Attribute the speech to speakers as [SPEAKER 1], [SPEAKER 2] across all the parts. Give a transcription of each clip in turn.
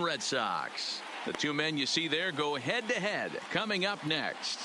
[SPEAKER 1] Boston Red Sox. The two men you see there go head-to-head coming up next.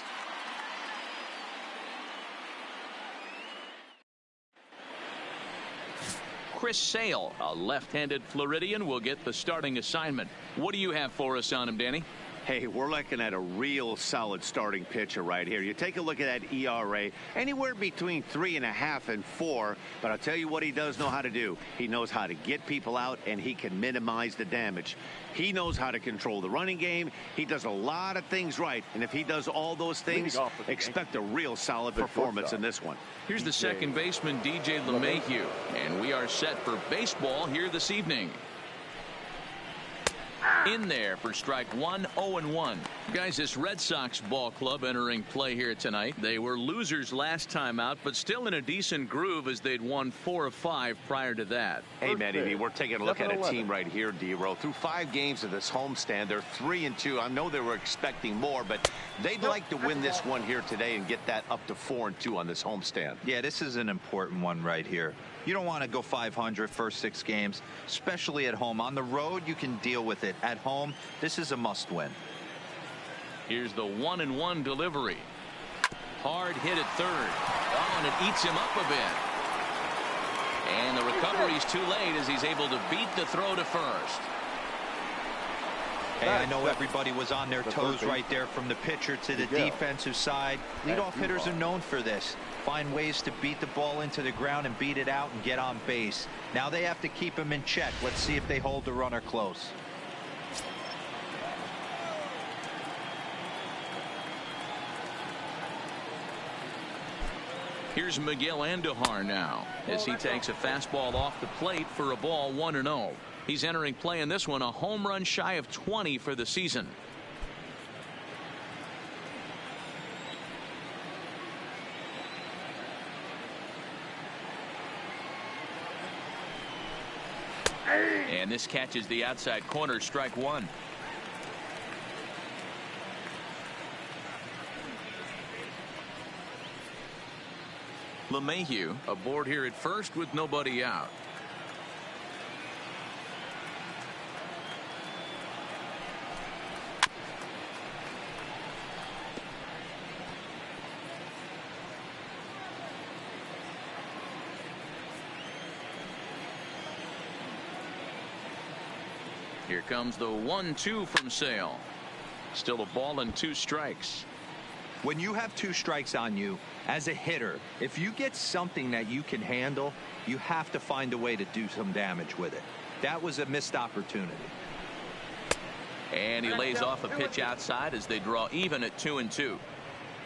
[SPEAKER 1] Chris Sale, a left-handed Floridian, will get the starting assignment. What do you have for us on him, Danny?
[SPEAKER 2] Hey, we're looking at a real solid starting pitcher right here. You take a look at that ERA, anywhere between 3.5 and 4. But I'll tell you what he does know how to do. He knows how to get people out, and he can minimize the damage. He knows how to control the running game. He does a lot of things right. And if he does all those things, expect a real solid performance in this one.
[SPEAKER 1] Here's the second baseman, DJ LeMahieu. And we are set for baseball here this evening. In there for strike one, 0-1. Guys, this Red Sox ball club entering play here tonight. They were losers last time out, but still in a decent groove as they'd won 4 of 5 prior to that.
[SPEAKER 2] Hey, Matty, we're taking a look at a team right here, D-Row. Through 5 games of this homestand, they're 3-2. I know they were expecting more, but they'd like to win this one here today and get that up to 4-2 on this homestand.
[SPEAKER 3] Yeah, this is an important one right here. You don't want to go 500 first 6 games, especially at home. On the road, you can deal with it. At home, this is a must-win.
[SPEAKER 1] Here's the 1-1 delivery. Hard hit at third. Oh, and it eats him up a bit. And the recovery's too late as he's able to beat the throw to first.
[SPEAKER 3] Hey, I know everybody was on their toes right there from the pitcher to the defensive side. Leadoff hitters are known for this. Find ways to beat the ball into the ground and beat it out and get on base. Now they have to keep him in check. Let's see if they hold the runner close.
[SPEAKER 1] Here's Miguel Andujar now as he takes a fastball off the plate for a ball, 1-0. He's entering play in this one, a home run shy of 20 for the season. And this catches the outside corner, strike one. LeMahieu aboard here at first with nobody out. Here comes the 1-2 from Sale. Still a ball and 2 strikes.
[SPEAKER 3] When you have 2 strikes on you as a hitter, if you get something that you can handle, you have to find a way to do some damage with it. That was a missed opportunity.
[SPEAKER 1] And he lays off a pitch outside as they draw even at 2-2.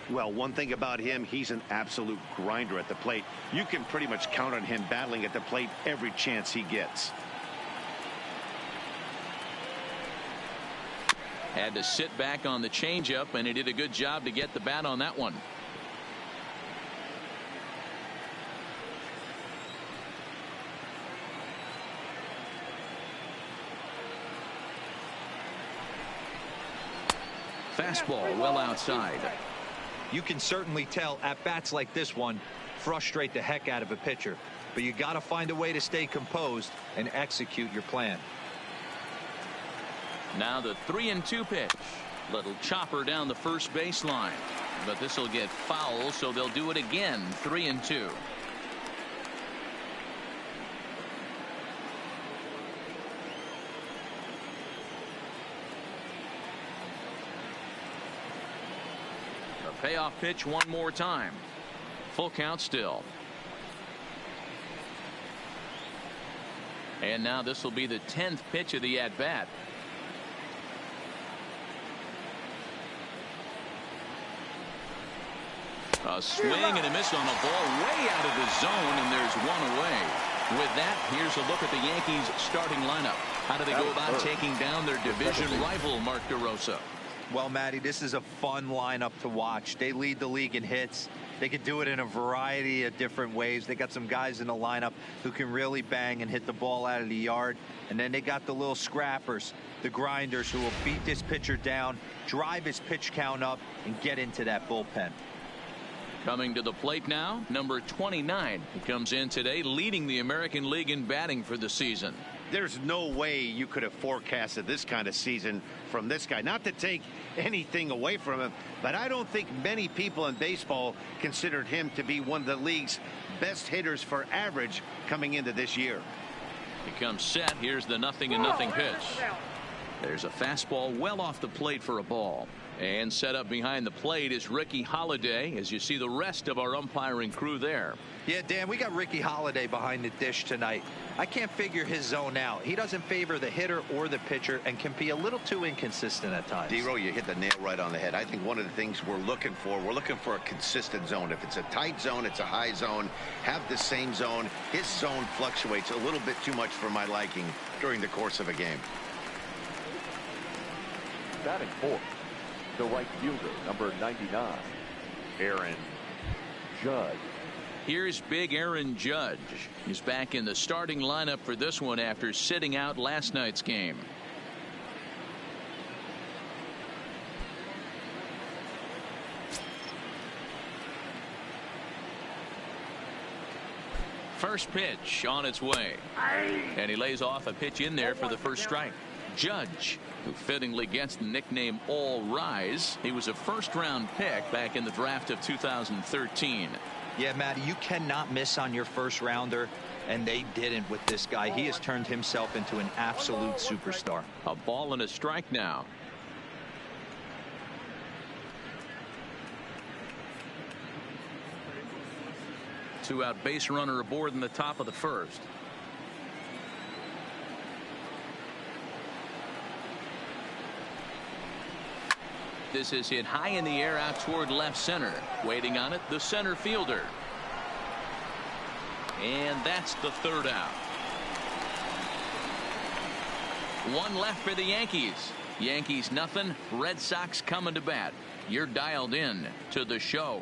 [SPEAKER 2] Well, one thing about him, he's an absolute grinder at the plate. You can pretty much count on him battling at the plate every chance he gets.
[SPEAKER 1] Had to sit back on the changeup, and he did a good job to get the bat on that one. Fastball well outside.
[SPEAKER 3] You can certainly tell at bats like this one frustrate the heck out of a pitcher, but you got to find a way to stay composed and execute your plan.
[SPEAKER 1] Now the 3-2 pitch. Little chopper down the first baseline, but this will get foul, so they'll do it again. 3-2. The payoff pitch one more time. Full count still. And now this will be the 10th pitch of the at-bat. A swing and a miss on a ball way out of the zone, and there's one away. With that, here's a look at the Yankees starting lineup. How do they go about taking down their division rival, Mark DeRosa?
[SPEAKER 3] Well, Matty, this is a fun lineup to watch. They lead the league in hits. They can do it in a variety of different ways. They got some guys in the lineup who can really bang and hit the ball out of the yard. And then they got the little scrappers, the grinders, who will beat this pitcher down, drive his pitch count up, and get into that bullpen.
[SPEAKER 1] Coming to the plate now, number 29. He comes in today leading the American League in batting for the season.
[SPEAKER 2] There's no way you could have forecasted this kind of season from this guy. Not to take anything away from him, but I don't think many people in baseball considered him to be one of the league's best hitters for average coming into this year.
[SPEAKER 1] He comes set. Here's the 0-0 pitch. There's a fastball well off the plate for a ball. And set up behind the plate is Ricky Holiday, as you see the rest of our umpiring crew there.
[SPEAKER 3] Yeah, Dan, we got Ricky Holiday behind the dish tonight. I can't figure his zone out. He doesn't favor the hitter or the pitcher and can be a little too inconsistent at times.
[SPEAKER 2] D-Row, you hit the nail right on the head. I think one of the things we're looking for a consistent zone. If it's a tight zone, it's a high zone. Have the same zone. His zone fluctuates a little bit too much for my liking during the course of a game.
[SPEAKER 4] Batting fourth, the right fielder, number 99, Aaron Judge.
[SPEAKER 1] Here's big Aaron Judge. He's back in the starting lineup for this one after sitting out last night's game. First pitch on its way. And he lays off a pitch in there for the first strike. Judge, who fittingly gets the nickname All Rise. He was a first-round pick back in the draft of 2013.
[SPEAKER 3] Yeah, Matty, you cannot miss on your first rounder, and they didn't with this guy. He has turned himself into an absolute superstar.
[SPEAKER 1] A ball and a strike now. Two-out base runner aboard in the top of the first. This is hit high in the air out toward left center. Waiting on it, the center fielder. And that's the third out. One left for the Yankees. Yankees nothing. Red Sox coming to bat. You're dialed in to the show.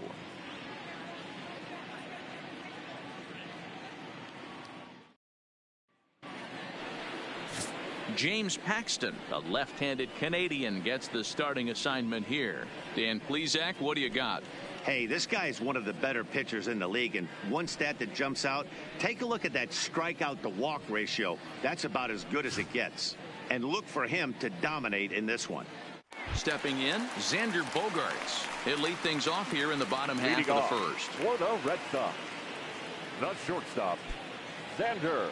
[SPEAKER 1] James Paxton, a left-handed Canadian, gets the starting assignment here. Dan Plesac, what do you got?
[SPEAKER 2] Hey, this guy is one of the better pitchers in the league, and one stat that jumps out, take a look at that strikeout to walk ratio. That's about as good as it gets. And look for him to dominate in this one.
[SPEAKER 1] Stepping in, Xander Bogaerts. He'll lead things off here in the bottom half of the first.
[SPEAKER 4] For the Red Sox, the shortstop, Xander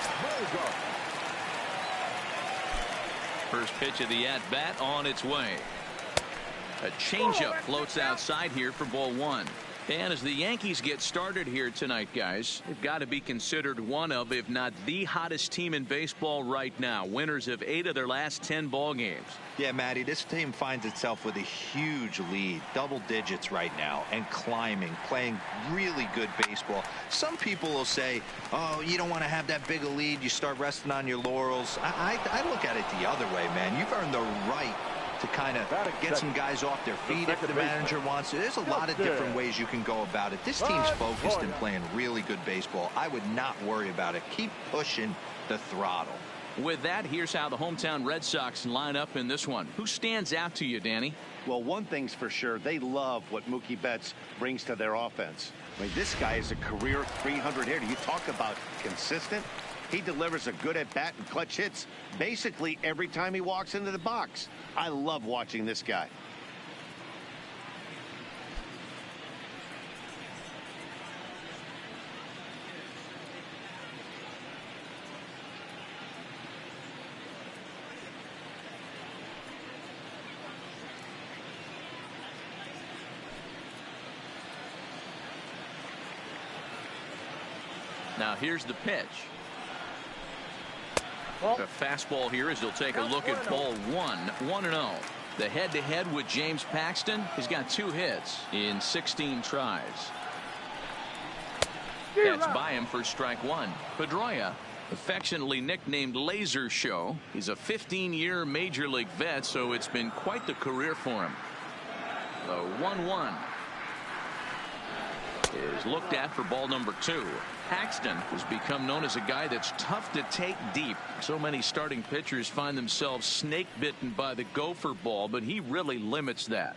[SPEAKER 4] Bogaerts.
[SPEAKER 1] First pitch of the at-bat on its way. A changeup floats outside here for ball one. And as the Yankees get started here tonight, guys, they've got to be considered one of, if not the hottest team in baseball right now. Winners of 8 of their last 10 ball games.
[SPEAKER 3] Yeah, Matty, this team finds itself with a huge lead, double digits right now, and climbing, playing really good baseball. Some people will say, oh, you don't want to have that big a lead, you start resting on your laurels. I look at it the other way, man. You've earned the right to kind of get some guys off their feet if the manager wants to. There's a lot of different ways you can go about it. This team's focused and playing really good baseball. I would not worry about it. Keep pushing the throttle.
[SPEAKER 1] With that, here's how the hometown Red Sox line up in this one. Who stands out to you, Danny?
[SPEAKER 2] Well, one thing's for sure, they love what Mookie Betts brings to their offense. I mean, this guy is a career 300 hitter. You talk about consistent. He delivers a good at-bat and clutch hits basically every time he walks into the box. I love watching this guy.
[SPEAKER 1] Now here's the pitch. The fastball here as he'll take a look at ball one. 1-0. The head-to-head with James Paxton. He's got 2 hits in 16 tries. That's by him for strike 1. Pedroia, affectionately nicknamed Laser Show. He's a 15-year major league vet, so it's been quite the career for him. The 1-1 is looked at for ball number 2. Paxton has become known as a guy that's tough to take deep. So many starting pitchers find themselves snake bitten by the gopher ball, but he really limits that.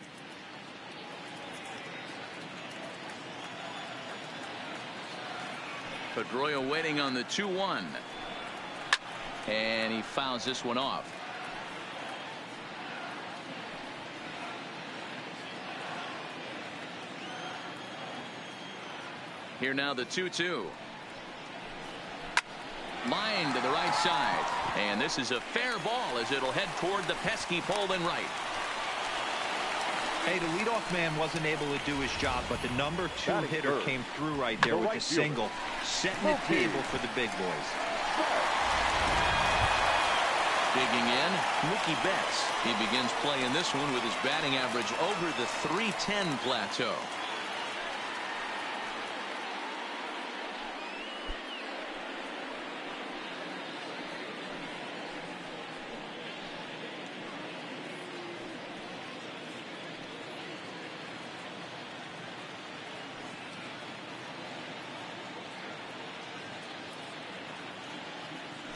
[SPEAKER 1] Pedroia waiting on the 2-1. And he fouls this one off. Here now the 2-2. Line to the right side. And this is a fair ball as it'll head toward the pesky pole and right.
[SPEAKER 3] Hey, the leadoff man wasn't able to do his job, but the number 2 hitter came through right there with a single, setting the table for the big boys.
[SPEAKER 1] Digging in, Mookie Betts. He begins playing this one with his batting average over the .310 plateau.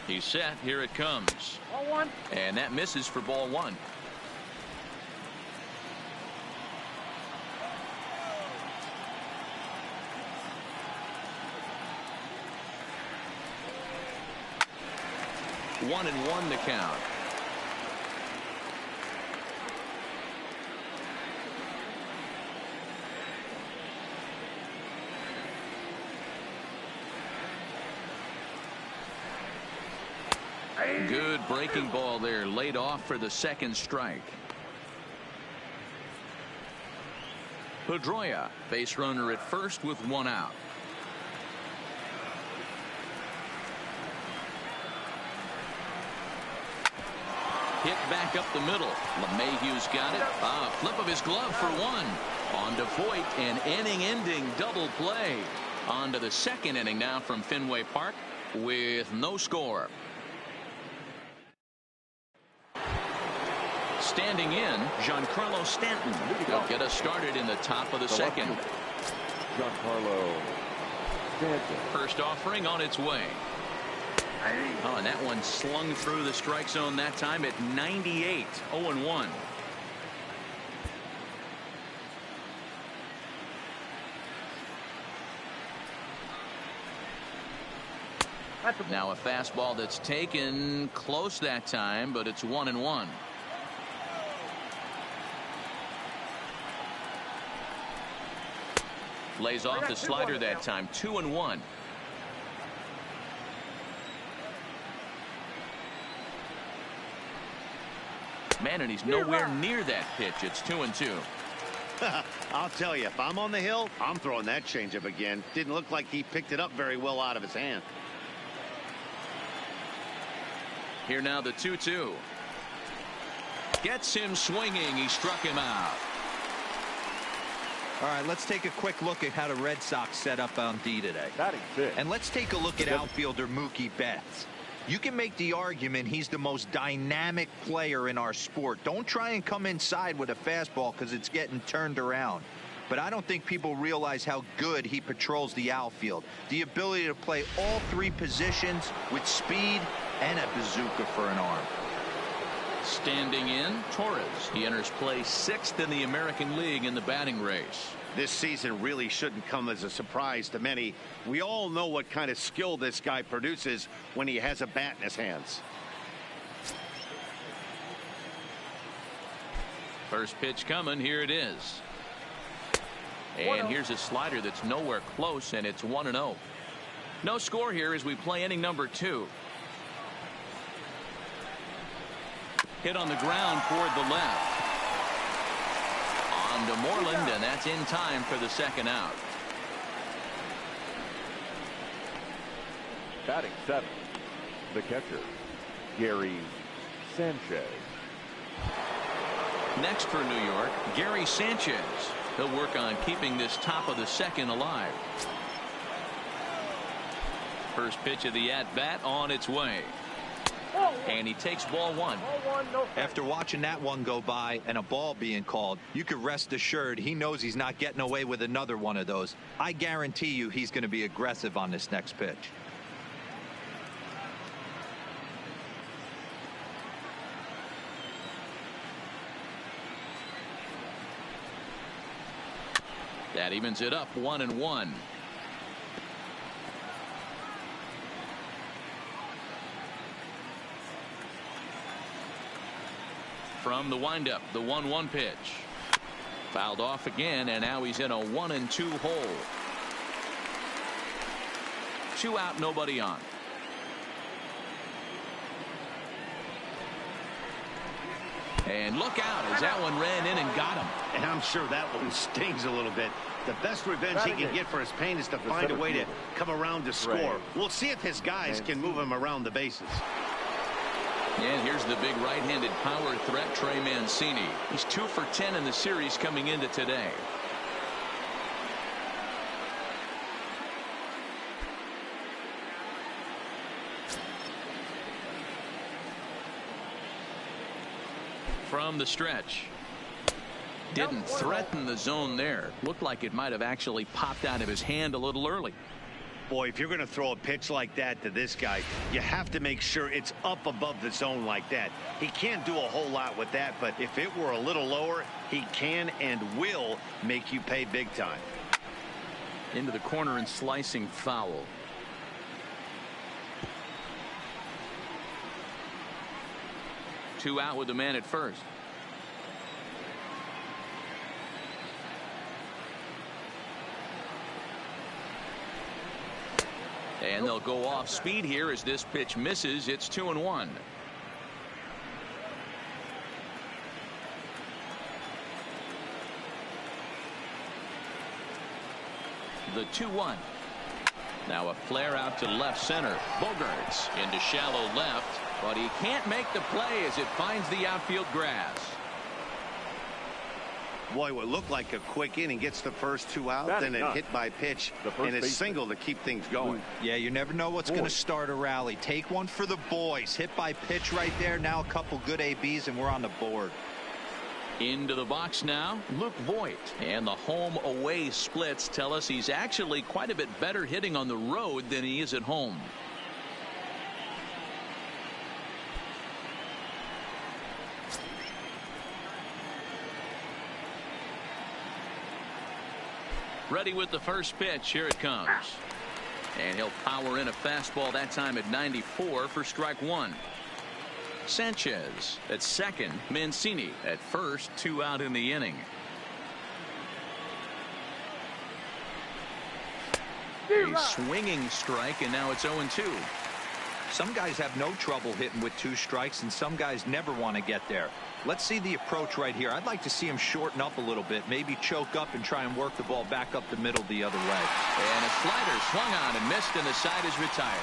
[SPEAKER 1] He's set. Here it comes.
[SPEAKER 4] Ball one.
[SPEAKER 1] And that misses for ball one. One and one to count. Good breaking ball there, laid off for the second strike. Pedroia, base runner at first with one out. Hit back up the middle. LeMahieu's got it. Flip of his glove for one. On to Voit, an inning-ending double play. On to the second inning now from Fenway Park with no score. Standing in, Giancarlo Stanton. He'll get us started in the top of the second.
[SPEAKER 4] Giancarlo Stanton.
[SPEAKER 1] First offering on its way. Oh, and that one slung through the strike zone that time at 98. 0-1. Now a fastball that's taken close that time, but it's 1-1. Lays off the slider that time. 2-1. Man, and he's nowhere near that pitch. It's 2-2.
[SPEAKER 2] I'll tell you, if I'm on the hill, I'm throwing that changeup again. Didn't look like he picked it up very well out of his hand.
[SPEAKER 1] Here now the 2-2. Gets him swinging. He struck him out.
[SPEAKER 3] All right, let's take a quick look at how the Red Sox set up on D today. And let's take a look at outfielder Mookie Betts. You can make the argument he's the most dynamic player in our sport. Don't try and come inside with a fastball because it's getting turned around. But I don't think people realize how good he patrols the outfield. The ability to play all three positions with speed and a bazooka for an arm.
[SPEAKER 1] Standing in, Torres. He enters play 6th in the American League in the batting race.
[SPEAKER 2] This season really shouldn't come as a surprise to many. We all know what kind of skill this guy produces when he has a bat in his hands.
[SPEAKER 1] First pitch coming. Here it is. And here's a slider that's nowhere close, and it's 1-0. No score here as we play inning number 2. Hit on the ground toward the left. On to Moreland, and that's in time for the second out.
[SPEAKER 4] Batting 7th, the catcher, Gary Sanchez.
[SPEAKER 1] Next for New York, Gary Sanchez. He'll work on keeping this top of the second alive. First pitch of the at-bat on its way. And he takes ball one.
[SPEAKER 3] After watching that one go by and a ball being called, you could rest assured he knows he's not getting away with another one of those. I guarantee you he's going to be aggressive on this next pitch.
[SPEAKER 1] That evens it up 1-1. from the windup, the 1-1 pitch. Fouled off again, and now he's in a 1-2 hole. 2 out, nobody on. And look out as that one ran in and got him.
[SPEAKER 2] And I'm sure that one stings a little bit. The best revenge he can get for his pain is to find a way to come around to score. We'll see if his guys can move him around the bases.
[SPEAKER 1] And here's the big right-handed power threat, Trey Mancini. He's 2 for 10 in the series coming into today. From the stretch. Didn't threaten the zone there. Looked like it might have actually popped out of his hand a little early.
[SPEAKER 2] Boy, if you're going to throw a pitch like that to this guy, you have to make sure it's up above the zone like that. He can't do a whole lot with that, but if it were a little lower, he can and will make you pay big time.
[SPEAKER 1] Into the corner and slicing foul. Two out with the man at first. And they'll go off speed here as this pitch misses. It's 2-1. The 2-1. Now a flare out to left center. Bogarts into shallow left, but he can't make the play as it finds the outfield grass.
[SPEAKER 2] Boy, what looked like a quick inning gets the first 2 out, then a hit by pitch and a single to keep things going.
[SPEAKER 3] Yeah, you never know what's going to start a rally. Take one for the boys. Hit by pitch right there. Now a couple good ABs and we're on the board.
[SPEAKER 1] Into the box now, Luke Voigt. And the home away splits tell us he's actually quite a bit better hitting on the road than he is at home. Ready with the first pitch. Here it comes. And he'll power in a fastball that time at 94 for strike one. Sanchez at second. Mancini at first. 2 out in the inning. A swinging strike, and now it's 0-2.
[SPEAKER 3] Some guys have no trouble hitting with 2 strikes, and some guys never want to get there. Let's see the approach right here. I'd like to see him shorten up a little bit, maybe choke up and try and work the ball back up the middle the other way.
[SPEAKER 1] And a slider swung on and missed, and the side is retired.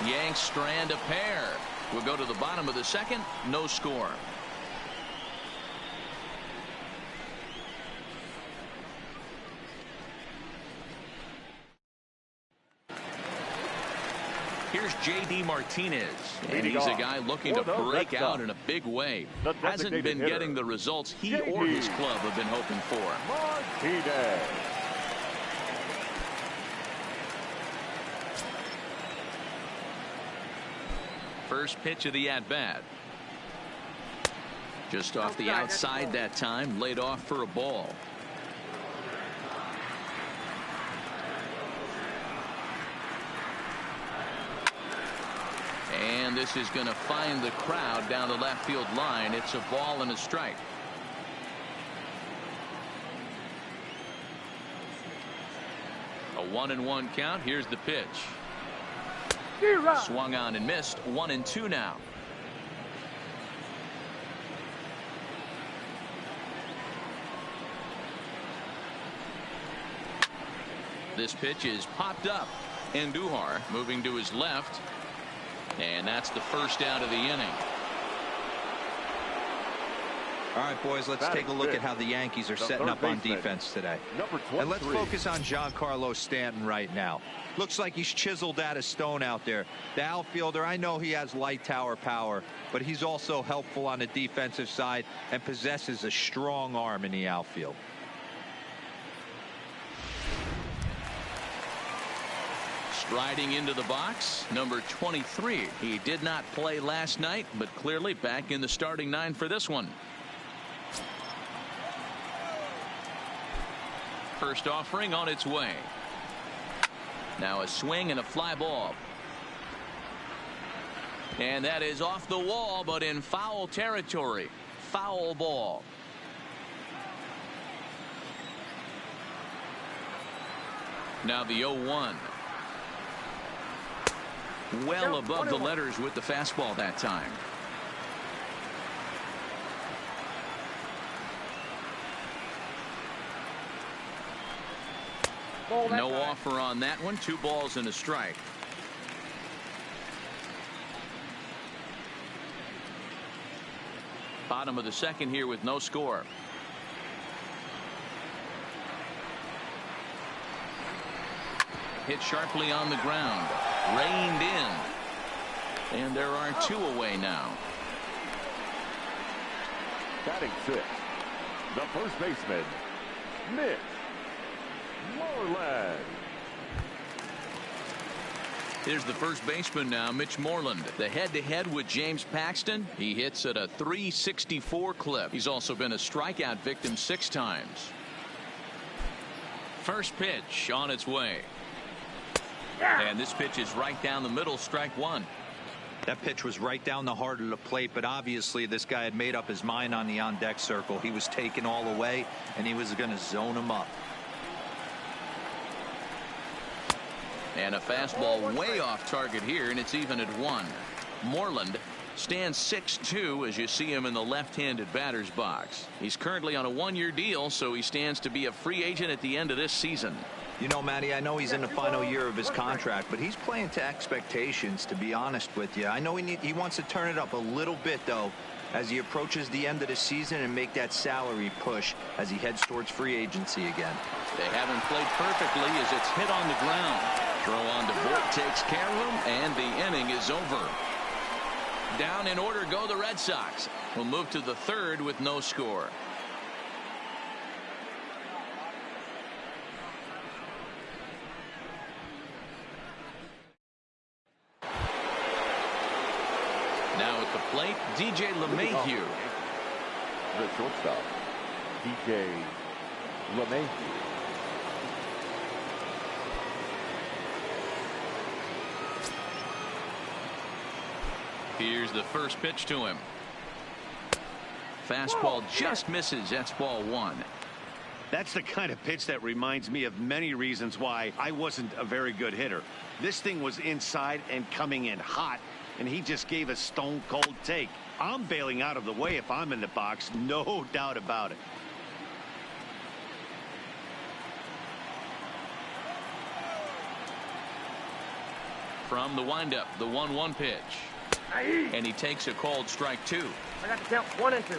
[SPEAKER 1] Yanks strand a pair. We'll go to the bottom of the second. No score. Here's J.D. Martinez, and he's a guy looking to break out in a big way. Hasn't been getting the results he or his club have been hoping for.
[SPEAKER 4] Martinez.
[SPEAKER 1] First pitch of the at-bat. Just off the outside that time, laid off for a ball. And this is going to find the crowd down the left field line. It's a ball and a strike. A 1-1 count. Here's the pitch. Swung on and missed. 1-2 now. This pitch is popped up. Andujar moving to his left. And that's the first out of the inning.
[SPEAKER 3] All right, boys, let's take a look at how the Yankees are setting up on defense today. And let's focus on Giancarlo Stanton right now. Looks like he's chiseled out of stone out there. The outfielder, I know he has light tower power, but he's also helpful on the defensive side and possesses a strong arm in the outfield.
[SPEAKER 1] Striding into the box, number 23. He did not play last night, but clearly back in the starting 9 for this one. First offering on its way. Now a swing and a fly ball. And that is off the wall, but in foul territory. Foul ball. Now the 0-1. Well above the letters with the fastball that time. No offer on that one. 2 balls and a strike. Bottom of the second here with no score. Hit sharply on the ground. Reined in. And there are 2 away now.
[SPEAKER 4] Batting 6, the first baseman, Mitch Moreland.
[SPEAKER 1] Here's the first baseman now, Mitch Moreland. The head-to-head with James Paxton. He hits at a .364 clip. He's also been a strikeout victim 6 times. First pitch on its way. And this pitch is right down the middle, strike 1.
[SPEAKER 3] That pitch was right down the heart of the plate, but obviously this guy had made up his mind on the on-deck circle. He was taken all the way, and he was going to zone him up.
[SPEAKER 1] And a fastball way off target here, and it's even at 1. Moreland stands 6'2" as you see him in the left-handed batter's box. He's currently on a 1-year deal, so he stands to be a free agent at the end of this season.
[SPEAKER 3] You know, Matty, I know he's in the final year of his contract, but he's playing to expectations, to be honest with you. I know he wants to turn it up a little bit, though, as he approaches the end of the season and make that salary push as he heads towards free agency again.
[SPEAKER 1] They haven't played perfectly as it's hit on the ground. Throw on to Vogt takes care of him, and the inning is over. Down in order go the Red Sox. We'll move to the 3rd with no score. Now at the plate, DJ LeMahieu.
[SPEAKER 4] The shortstop, DJ LeMahieu.
[SPEAKER 1] Here's the first pitch to him. Fastball just misses. That's ball 1.
[SPEAKER 2] That's the kind of pitch that reminds me of many reasons why I wasn't a very good hitter. This thing was inside and coming in hot, and he just gave a stone cold take. I'm bailing out of the way if I'm in the box, no doubt about it.
[SPEAKER 1] From the windup, the 1-1 pitch. And he takes a called strike 2.
[SPEAKER 5] I got to count 1 and 2.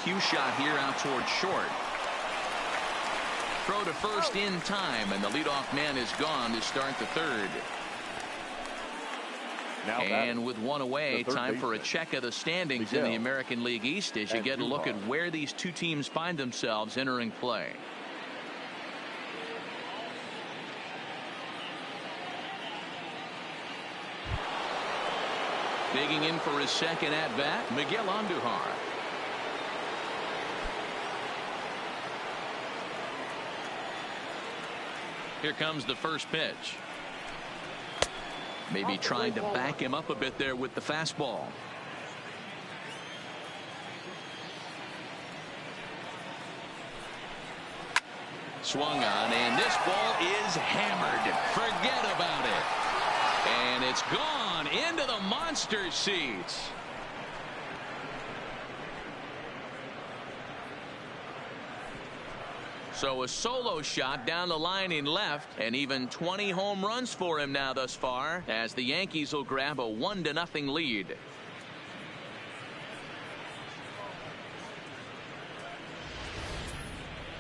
[SPEAKER 1] Cue shot here out towards short. Throw to first in time, and the leadoff man is gone to start the 3rd.
[SPEAKER 4] Now
[SPEAKER 1] and with 1 away, time for a check of the standings in the American League East as you get a look at where these 2 teams find themselves entering play. Digging in for his second at-bat, Miguel Andujar. Here comes the first pitch. Maybe trying to back him up a bit there with the fastball. Swung on, and this ball is hammered. Forget about it. And it's gone into the monster seats. So a solo shot down the line in left, and even 20 home runs for him now thus far, as the Yankees will grab a 1-0 lead.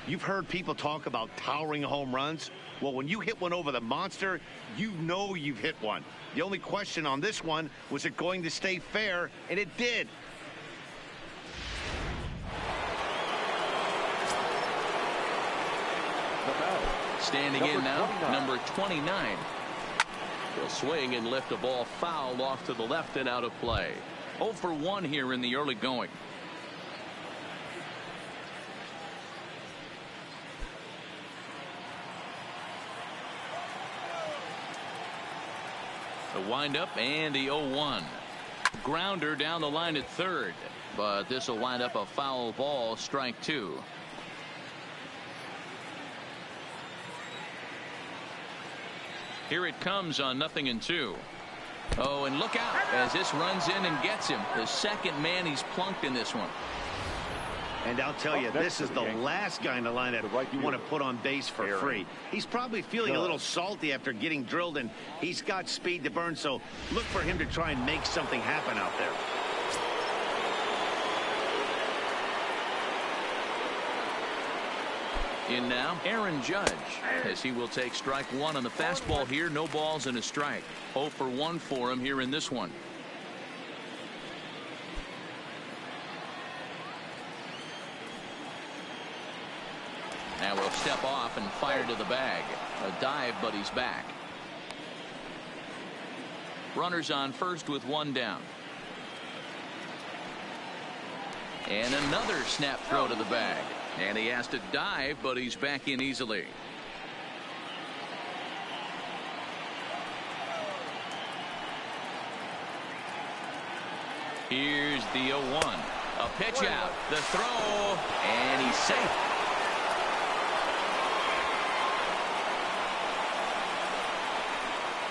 [SPEAKER 2] You've heard people talk about towering home runs. Well, when you hit one over the monster, you know you've hit one. The only question on this one was it going to stay fair, and it did.
[SPEAKER 1] Standing in now, number 29. He'll swing and lift a ball foul off to the left and out of play. 0 for 1 here in the early going. The windup and the 0-1. Grounder down the line at third, but this will wind up a foul ball, strike two. Here it comes on 0-2. Oh, and look out as this runs in and gets him. The second man he's plunked in this one.
[SPEAKER 2] And I'll tell you, this is the last guy in the lineup you want to put on base for free. He's probably feeling a little salty after getting drilled, and he's got speed to burn, so look for him to try and make something happen out there.
[SPEAKER 1] In now, Aaron Judge, as he will take strike one on the fastball here. No balls and a strike. 0 for 1 for him here in this one. Now we'll step off and fire to the bag. A dive, but he's back. Runners on first with one down. And another snap throw to the bag. And he has to dive, but he's back in easily. Here's the 0-1. A pitch out. The throw. And he's safe.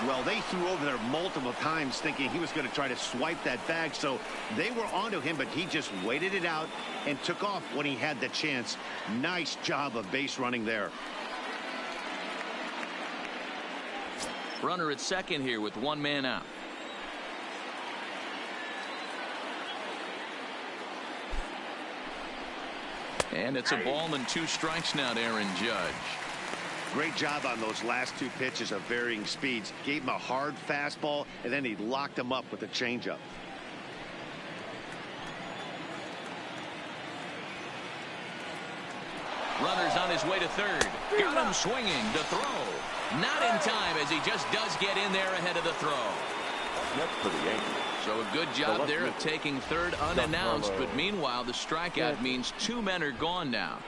[SPEAKER 2] Well, they threw over there multiple times thinking he was going to try to swipe that bag, so they were onto him, but he just waited it out and took off when he had the chance. Nice job of base running there.
[SPEAKER 1] Runner at second here with one man out. And it's a ball and 2 strikes now to Aaron Judge.
[SPEAKER 2] Great job on those last 2 pitches of varying speeds. Gave him a hard fastball, and then he locked him up with a changeup.
[SPEAKER 1] Runners on his way to third. Got him swinging. The throw. Not in time, as he just does get in there ahead of the throw.
[SPEAKER 4] Next for the Yankees.
[SPEAKER 1] So a good job there of taking third unannounced, but meanwhile the strikeout means 2 men are gone now.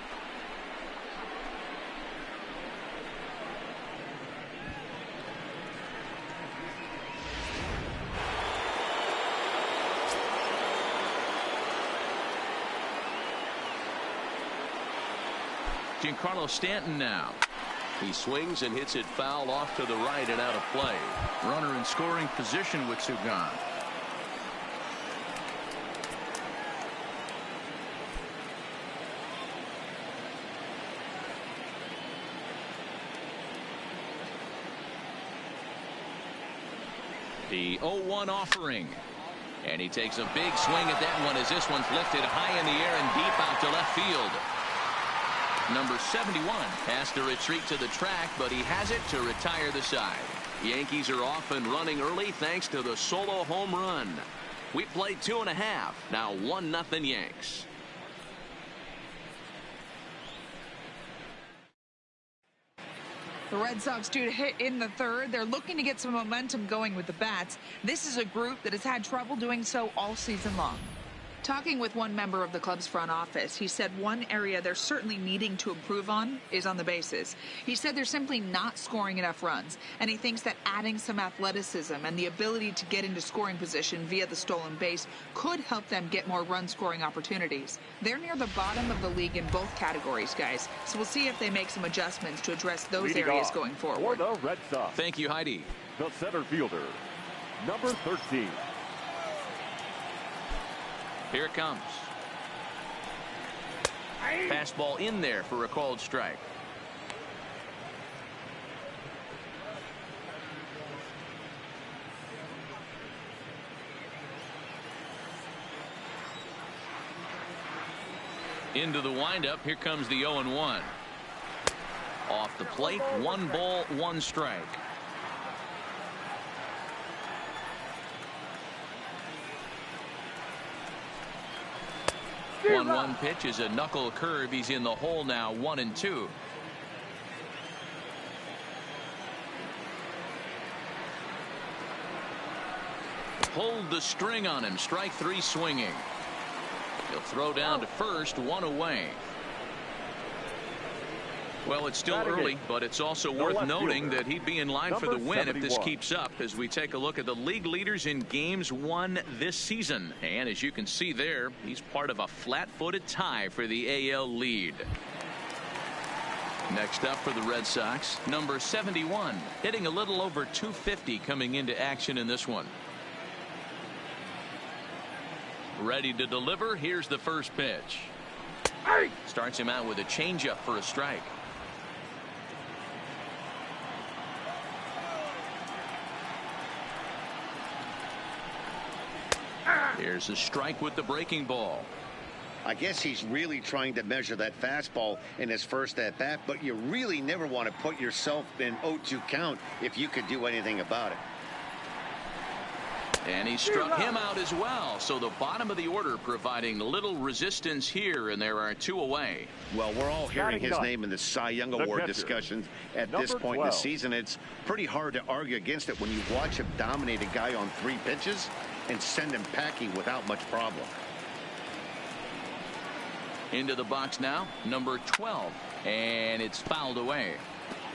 [SPEAKER 1] Giancarlo Stanton now. He swings and hits it foul off to the right and out of play. Runner in scoring position with 2 gone. The 0-1 offering. And he takes a big swing at that one as this one's lifted high in the air and deep out to left field. Number 71 has to retreat to the track, but he has it to retire the side. Yankees are off and running early thanks to the solo home run. We played 2.5. Now 1-0 Yanks.
[SPEAKER 5] The Red Sox due to hit in the third. They're looking to get some momentum going with the bats. This is a group that has had trouble doing so all season long. Talking with one member of the club's front office, he said one area they're certainly needing to improve on is on the bases. He said they're simply not scoring enough runs, and he thinks that adding some athleticism and the ability to get into scoring position via the stolen base could help them get more run-scoring opportunities. They're near the bottom of the league in both categories, guys, so we'll see if they make some adjustments to address those areas going forward.
[SPEAKER 4] For the Red Sox.
[SPEAKER 1] Thank you, Heidi.
[SPEAKER 4] The center fielder, number 13.
[SPEAKER 1] Here it comes. Fastball in there for a called strike. Into the windup. Here comes the 0-1. Off the plate. 1 ball, 1 strike. 1-1 pitch is a knuckle curve. He's in the hole now. 1-2. Pulled the string on him. Strike 3 swinging. He'll throw down to first. 1 away. Well, it's still early, but it's also worth noting that he'd be in line for the win if this keeps up, as we take a look at the league leaders in games won this season. And as you can see there, he's part of a flat-footed tie for the AL lead. Next up for the Red Sox, number 71, hitting a little over 250 coming into action in this one. Ready to deliver. Here's the first pitch. Starts him out with a changeup for a strike. Here's a strike with the breaking ball.
[SPEAKER 2] I guess he's really trying to measure that fastball in his first at bat, but you really never want to put yourself in 0-2 count if you could do anything about it.
[SPEAKER 1] And he struck him out as well. So the bottom of the order providing little resistance here, and there are 2 away.
[SPEAKER 2] Well, we're all hearing his name in the Cy Young Award discussions at this point in the season. It's pretty hard to argue against it when you watch him dominate a guy on 3 pitches and send him packing without much problem.
[SPEAKER 1] Into the box now, number 12, and it's fouled away.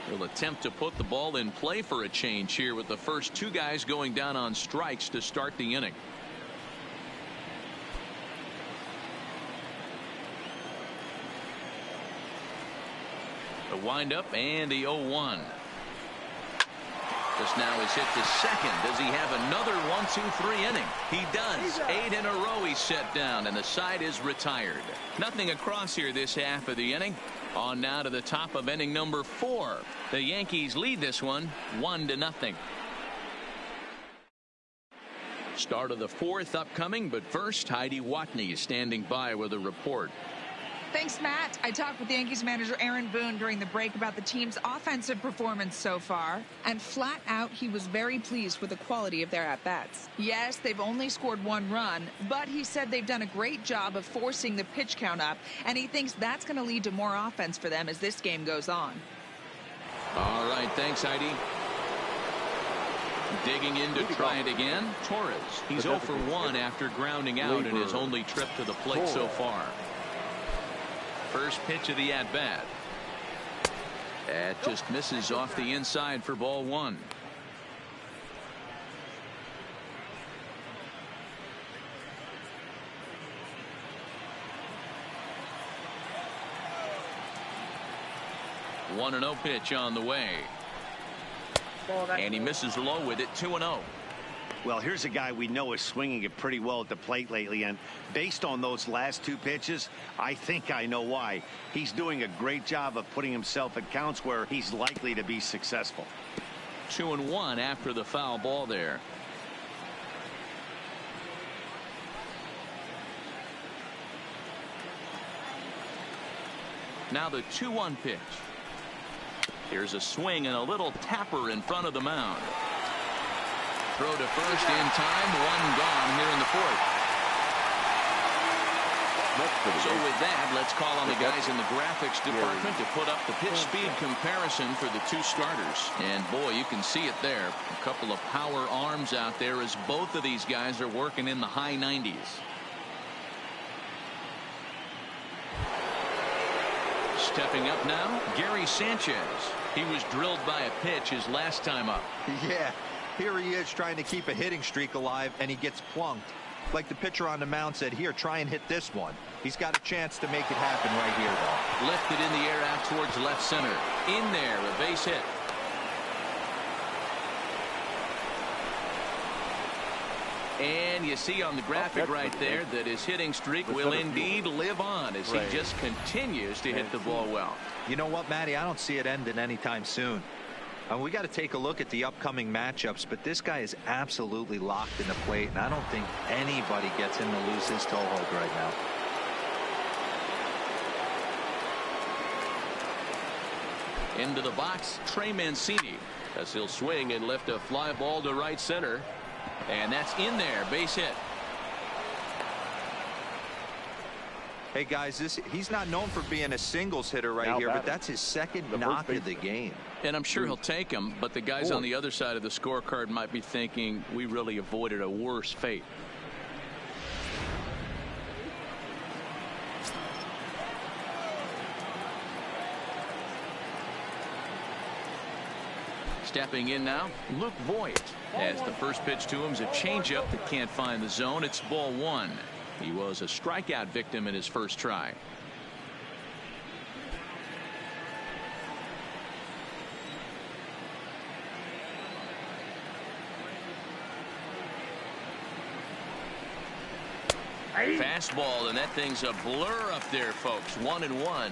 [SPEAKER 1] He'll attempt to put the ball in play for a change here with the first 2 guys going down on strikes to start the inning. The windup and the 0-1. Just now is hit to second. Does he have another 1-2-3 inning? He does. 8 in a row he's set down, and the side is retired. Nothing across here this half of the inning. On now to the top of inning number 4. The Yankees lead this one 1-0. Start of the 4th upcoming, but first Heidi Watney standing by with a report.
[SPEAKER 5] Thanks, Matt. I talked with the Yankees manager Aaron Boone during the break about the team's offensive performance so far, and flat out he was very pleased with the quality of their at-bats. Yes, they've only scored 1 run, but he said they've done a great job of forcing the pitch count up, and he thinks that's going to lead to more offense for them as this game goes on.
[SPEAKER 1] All right, thanks, Heidi. Digging in to try it again, Torres. He's 0 for 1 after grounding out in his only trip to the plate so far. First pitch of the at-bat. That just misses off the inside for ball 1. One 1-0 pitch on the way. And he misses low with it. 2-0.
[SPEAKER 2] Well, here's a guy we know is swinging it pretty well at the plate lately, and based on those last 2 pitches, I think I know why. He's doing a great job of putting himself at counts where he's likely to be successful.
[SPEAKER 1] 2-1 after the foul ball there. Now the 2-1 pitch. Here's a swing and a little tapper in front of the mound. Throw to first in time. 1 gone here in the 4th. So with that, let's call on the guys in the graphics department to put up the pitch speed comparison for the 2 starters. And boy, you can see it there. A couple of power arms out there as both of these guys are working in the high 90s. Stepping up now, Gary Sanchez. He was drilled by a pitch his last time up.
[SPEAKER 3] Yeah. Here he is trying to keep a hitting streak alive, and he gets plunked. Like the pitcher on the mound said, here, try and hit this one. He's got a chance to make it happen right here, though.
[SPEAKER 1] Lifted in the air out towards left center. In there, a base hit. And you see on the graphic right there that his hitting streak will indeed live on as he just continues to hit the ball well.
[SPEAKER 3] You know what, Matty? I don't see it ending anytime soon. We got to take a look at the upcoming matchups, but this guy is absolutely locked in the plate, and I don't think anybody gets him to lose his toehold right now.
[SPEAKER 1] Into the box, Trey Mancini, as he'll swing and lift a fly ball to right center, and that's in there, base hit.
[SPEAKER 3] Hey guys, he's not known for being a singles hitter right here, but that's his second knock of the game.
[SPEAKER 1] And I'm sure he'll take him, but the guys on the other side of the scorecard might be thinking we really avoided a worse fate. Stepping in now, Luke Voigt. As the first pitch to him is a changeup that can't find the zone. It's ball one. He was a strikeout victim in his first try. Fastball, and that thing's a blur up there, folks. 1-1.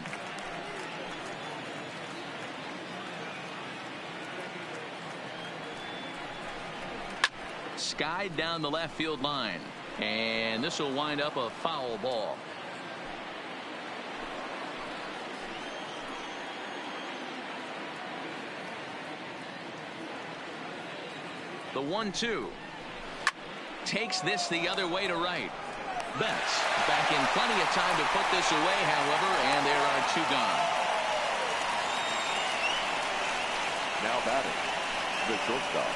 [SPEAKER 1] Skied down the left field line, and this will wind up a foul ball. The 1-2 takes this the other way to right. Betts back in plenty of time to put this away, however, and there are two gone.
[SPEAKER 4] Now batting, the shortstop,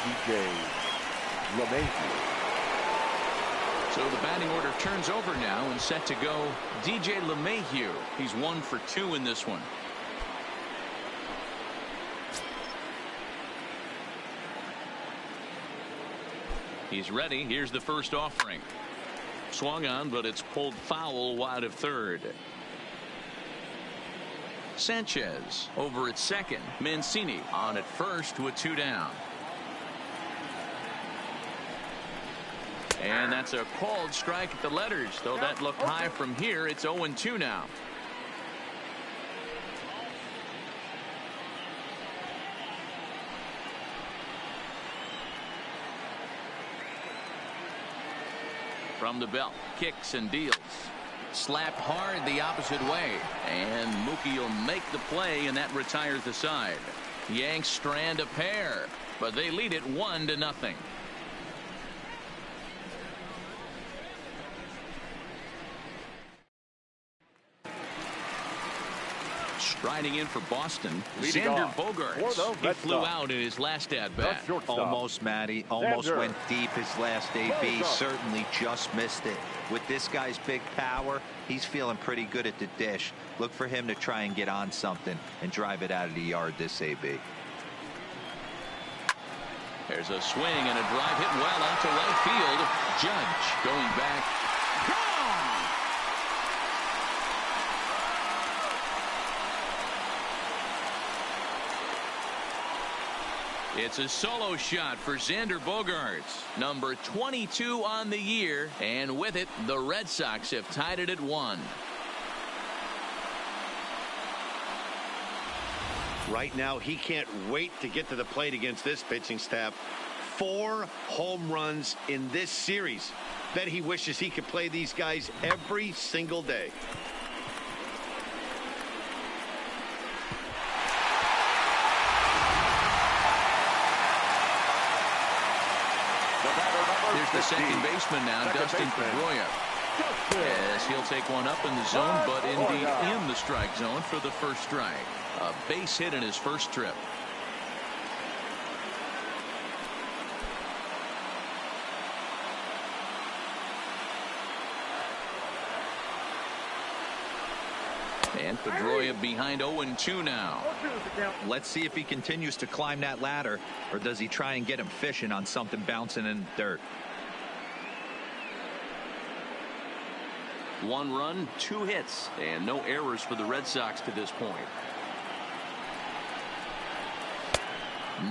[SPEAKER 4] DJ LeMahieu.
[SPEAKER 1] So the batting order turns over now and set to go DJ LeMahieu. He's 1 for 2 in this one. He's ready. Here's the first offering. Swung on, but it's pulled foul wide of third. Sanchez over at second. Mancini on at first with 2 down. And that's a called strike at the letters, though that looked high from here. It's 0-2 now. From the belt, kicks and deals. Slapped hard the opposite way, and Mookie will make the play, and that retires the side. Yanks strand a pair, but they lead it 1-0. Striding in for Boston, Xander Bogaerts. He flew out in his last at-bat.
[SPEAKER 3] Almost, Matty. Almost
[SPEAKER 4] Xander
[SPEAKER 3] went deep his last AB. Certainly just missed it. With this guy's big power, he's feeling pretty good at the dish. Look for him to try and get on something and drive it out of the yard this AB.
[SPEAKER 1] There's a swing and a drive hit well out to right field. Judge going back. Gone! It's a solo shot for Xander Bogaerts, number 22 on the year, and with it, the Red Sox have tied it at 1.
[SPEAKER 2] Right now, he can't wait to get to the plate against this pitching staff. 4 home runs in this series. Bet he wishes he could play these guys every single day.
[SPEAKER 1] Here's the second baseman now, Dustin Pedroia. As he'll take one up in the zone, but indeed in the strike zone for the first strike. A base hit in his first trip. And Pedroia behind 0-2 now.
[SPEAKER 3] Let's see if he continues to climb that ladder, or does he try and get him fishing on something bouncing in the dirt.
[SPEAKER 1] 1 run, 2 hits, and no errors for the Red Sox to this point.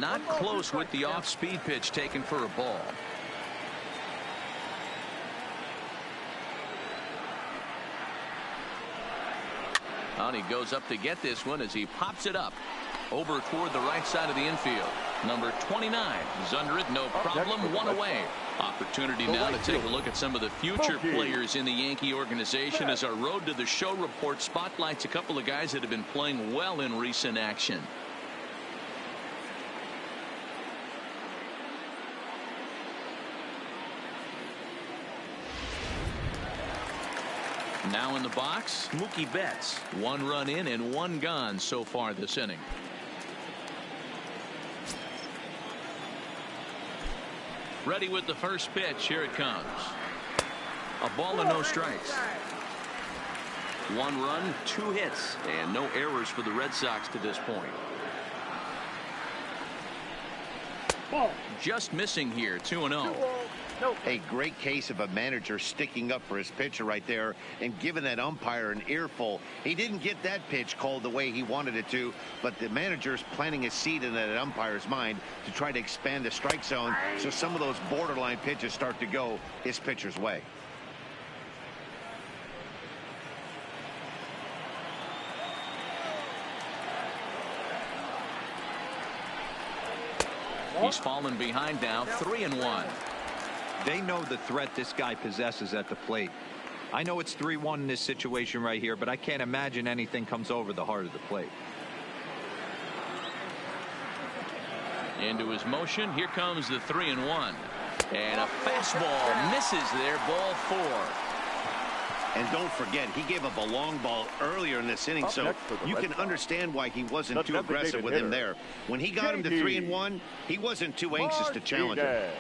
[SPEAKER 1] Not close with the off-speed pitch taken for a ball. And he goes up to get this one as he pops it up over toward the right side of the infield. Number 29 is under it, no problem, 1 away. Opportunity now to take a look at some of the future players in the Yankee organization as our Road to the Show report spotlights a couple of guys that have been playing well in recent action. Now in the box, Mookie Betts. 1 run in and 1 gone so far this inning. Ready with the first pitch. Here it comes. A ball and no strikes. 1 run, 2 hits, and no errors for the Red Sox to this point. Just missing here, 2-0.
[SPEAKER 2] A great case of a manager sticking up for his pitcher right there and giving that umpire an earful. He didn't get that pitch called the way he wanted it to, but the manager's planting a seed in that umpire's mind to try to expand the strike zone so some of those borderline pitches start to go his pitcher's way.
[SPEAKER 1] He's fallen behind now, 3-1.
[SPEAKER 3] They know the threat this guy possesses at the plate. I know it's 3-1 in this situation right here, but I can't imagine anything comes over the heart of the plate.
[SPEAKER 1] Into his motion. Here comes the 3-1. And a fastball misses there, ball 4.
[SPEAKER 2] And don't forget, he gave up a long ball earlier in this inning, so you can understand why he wasn't too aggressive with him there. When he got him to 3-1, he wasn't too anxious to challenge him.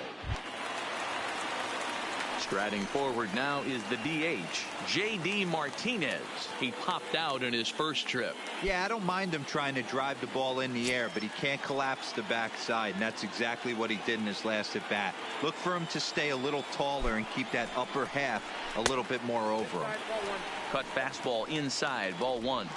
[SPEAKER 1] Striding forward now is the DH, J.D. Martinez. He popped out in his first trip.
[SPEAKER 3] Yeah, I don't mind him trying to drive the ball in the air, but he can't collapse the backside, and that's exactly what he did in his last at bat. Look for him to stay a little taller and keep that upper half a little bit more over him.
[SPEAKER 1] Cut fastball inside, ball 1.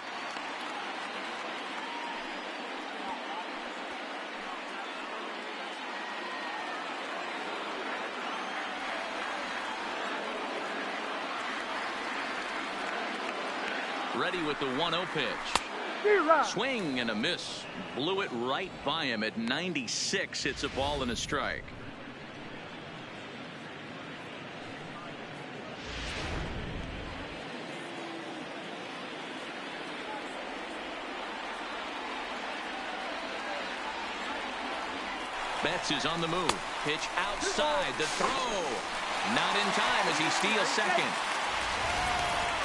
[SPEAKER 1] Ready with the 1-0 pitch. Swing and a miss. Blew it right by him at 96. It's a ball and a strike. Betts is on the move. Pitch outside. The throw. Not in time as he steals second.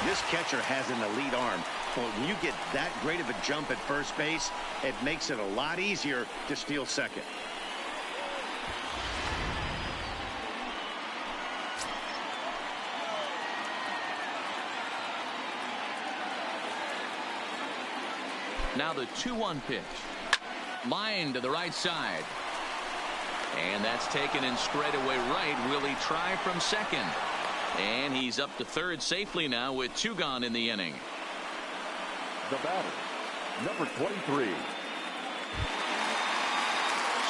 [SPEAKER 2] This catcher has an elite arm, but when you get that great of a jump at first base, it makes it a lot easier to steal second.
[SPEAKER 1] Now the 2-1 pitch. Line to the right side. And that's taken in straightaway right. Will he try from second? And he's up to third safely now with 2 gone in the inning.
[SPEAKER 4] The batter, number 23.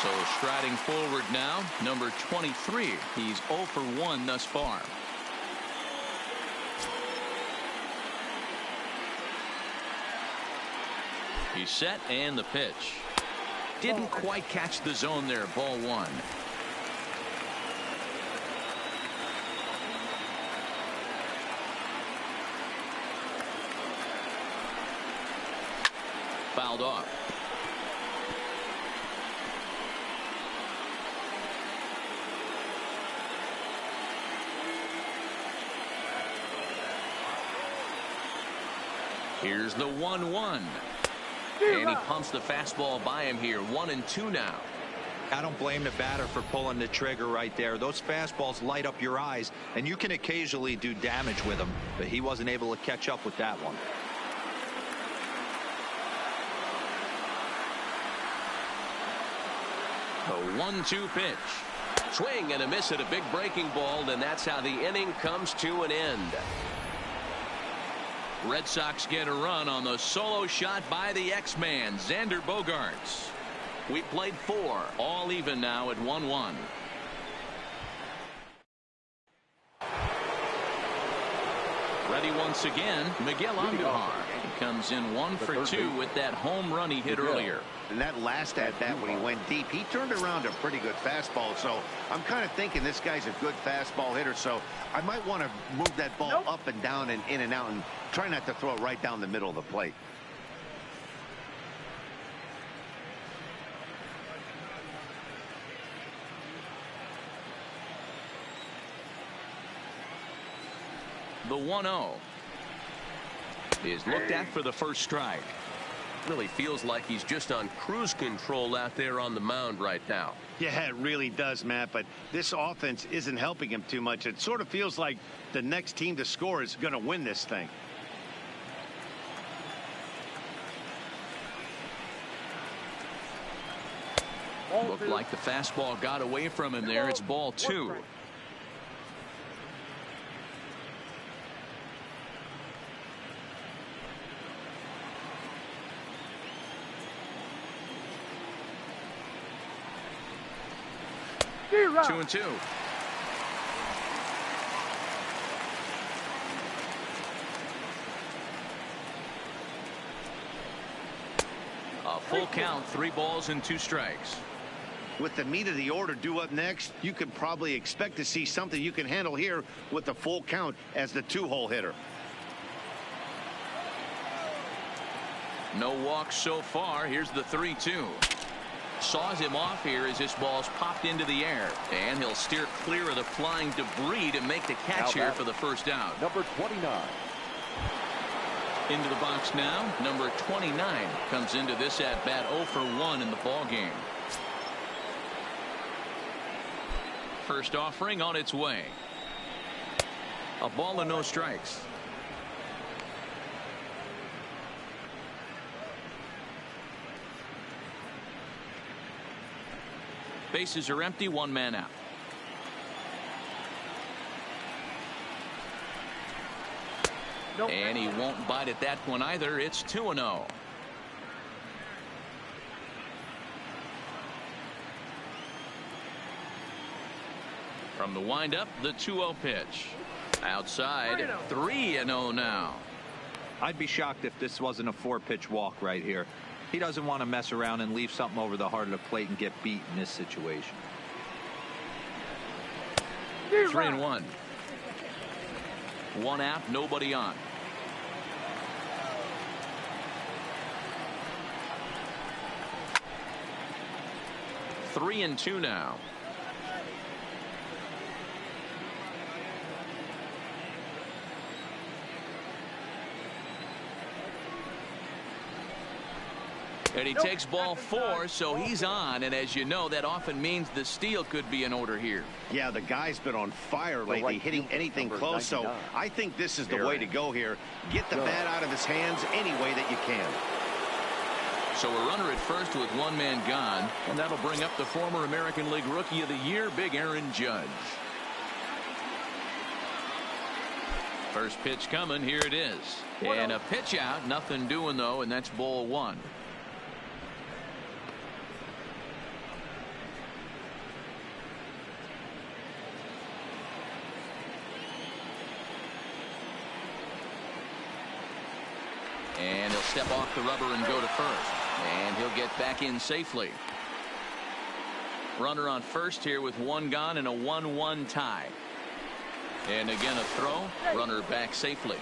[SPEAKER 1] So striding forward now, number 23. He's 0 for 1 thus far. He's set and the pitch. Didn't quite catch the zone there, ball 1. Fouled off. Here's the 1-1. And he pumps the fastball by him here. 1-2 now.
[SPEAKER 3] I don't blame the batter for pulling the trigger right there. Those fastballs light up your eyes, and you can occasionally do damage with them, but he wasn't able to catch up with that one.
[SPEAKER 1] The 1-2 pitch. Swing and a miss at a big breaking ball, and that's how the inning comes to an end. Red Sox get a run on the solo shot by the X-Man, Xander Bogaerts. We played 4, all even now at 1-1. Ready once again, Miguel Andujar. He comes in 1 for 2 with that home run he hit earlier.
[SPEAKER 2] And that last at-bat when he went deep, he turned around a pretty good fastball. So I'm kind of thinking this guy's a good fastball hitter. So I might want to move that ball up and down and in and out and try not to throw it right down the middle of the plate.
[SPEAKER 1] The 1-0 is looked at for the first strike. Really feels like he's just on cruise control out there on the mound right now.
[SPEAKER 2] Yeah, it really does, Matt, but this offense isn't helping him too much. It sort of feels like the next team to score is going to win this thing.
[SPEAKER 1] Looked like the fastball got away from him there. It's ball 2. Two and 2. A full count, 3 balls and 2 strikes.
[SPEAKER 2] With the meat of the order due up next, you can probably expect to see something you can handle here with the full count as the 2-hole hitter.
[SPEAKER 1] No walks so far. Here's the 3-2. Saws him off here as this ball's popped into the air, and he'll steer clear of the flying debris to make the catch here for the first out.
[SPEAKER 4] Number 29.
[SPEAKER 1] Into the box now, number 29 comes into this at bat 0 for 1 in the ball game. First offering on its way. A ball and no strikes. Bases are empty, 1 man out. Nope. And he won't bite at that one either. It's 2-0. From the windup, the 2-0 pitch. Outside, 3-0 now.
[SPEAKER 3] I'd be shocked if this wasn't a 4-pitch walk right here. He doesn't want to mess around and leave something over the heart of the plate and get beat in this situation.
[SPEAKER 1] 3-1. 1 out, nobody on. Three and 2 now. And he takes ball 4, so he's on. And as you know, that often means the steal could be in order here.
[SPEAKER 2] Yeah, the guy's been on fire lately, hitting anything close. So I think this is the way to go here. Get the bat out of his hands any way that you can.
[SPEAKER 1] So a runner at first with 1 man gone. And that'll bring up the former American League Rookie of the Year, Big Aaron Judge. First pitch coming. Here it is. And a pitch out. Nothing doing, though, and that's ball 1. And he'll step off the rubber and go to first. And he'll get back in safely. Runner on first here with 1 gone and a 1-1 tie. And again a throw. Runner back safely.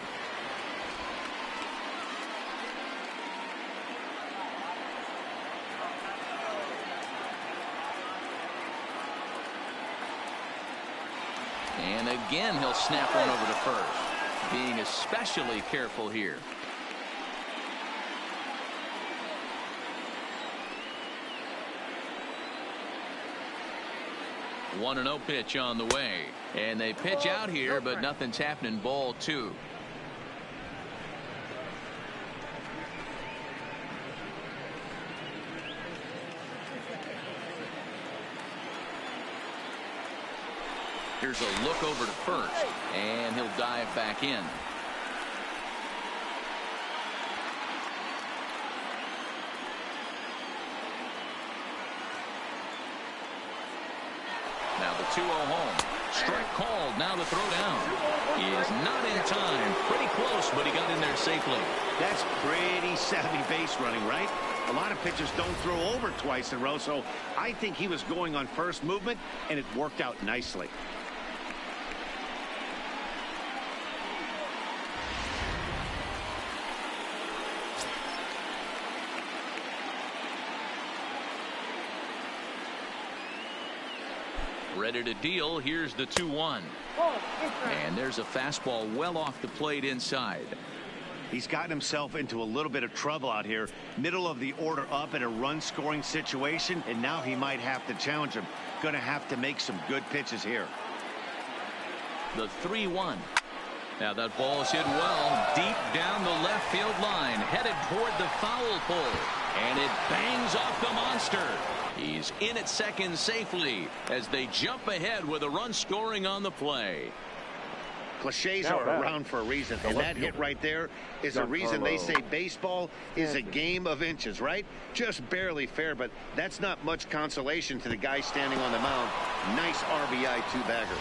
[SPEAKER 1] And again he'll snap one over to first. Being especially careful here. 1-0 pitch on the way. And they pitch out here, but nothing's happening. Ball 2. Here's a look over to first, and he'll dive back in. Now the 2-0 home. Strike called. Now the throw down. He is not in time. Pretty close, but he got in there safely.
[SPEAKER 2] That's pretty savvy base running, right? A lot of pitchers don't throw over twice in a row, so I think he was going on first movement, and it worked out nicely.
[SPEAKER 1] Ready to deal. Here's the 2-1. And there's a fastball well off the plate inside.
[SPEAKER 2] He's gotten himself into a little bit of trouble out here. Middle of the order up in a run scoring situation, and now he might have to challenge him. Going to have to make some good pitches here.
[SPEAKER 1] The 3-1. Now that ball is hit well deep down the left field line, headed toward the foul pole, and it bangs off the monster. He's in at second safely as they jump ahead with a run scoring on the play.
[SPEAKER 2] Cliches are around for a reason, and that hit right there is a reason they say baseball is a game of inches, right? Just barely fair, but that's not much consolation to the guy standing on the mound. Nice RBI two-bagger.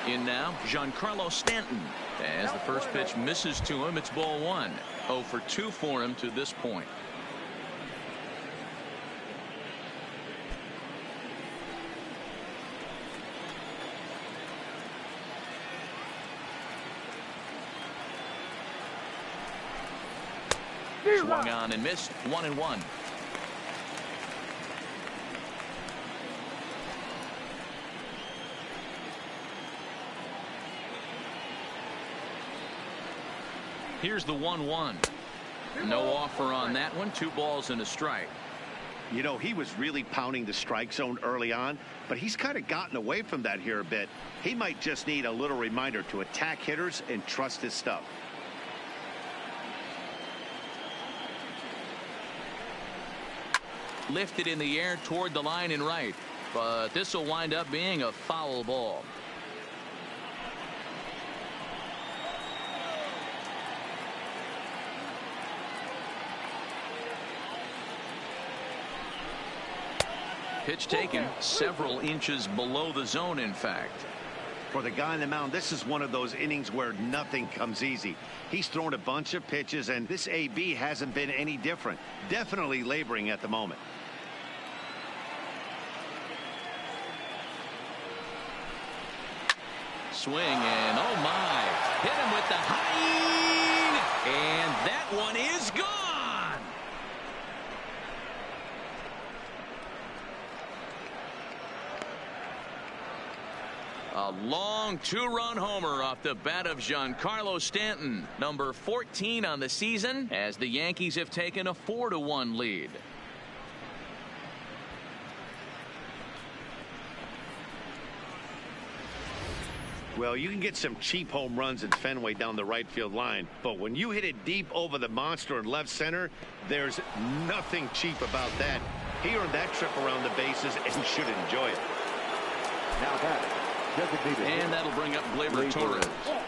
[SPEAKER 1] In now, Giancarlo Stanton. As the first pitch misses to him, it's ball one. 0 for 2 for him to this point. Swung on and missed. 1-1. Here's the 1-1. No offer on that one. 2 balls and a strike.
[SPEAKER 2] You know, he was really pounding the strike zone early on, but he's kind of gotten away from that here a bit. He might just need a little reminder to attack hitters and trust his stuff.
[SPEAKER 1] Lifted in the air toward the line and right, but this will wind up being a foul ball. Pitch taken several inches below the zone, in fact.
[SPEAKER 2] For the guy on the mound, this is one of those innings where nothing comes easy. He's thrown a bunch of pitches, and this AB hasn't been any different. Definitely laboring at the moment.
[SPEAKER 1] Swing, and oh my, hit him with the high, and that one is gone. A long 2-run homer off the bat of Giancarlo Stanton, number 14 on the season, as the Yankees have taken a 4-1 lead.
[SPEAKER 2] Well, you can get some cheap home runs in Fenway down the right field line, but when you hit it deep over the monster in left center, there's nothing cheap about that. He earned that trip around the bases and should enjoy it.
[SPEAKER 4] Now that.
[SPEAKER 1] And that'll bring up Gleyber Torres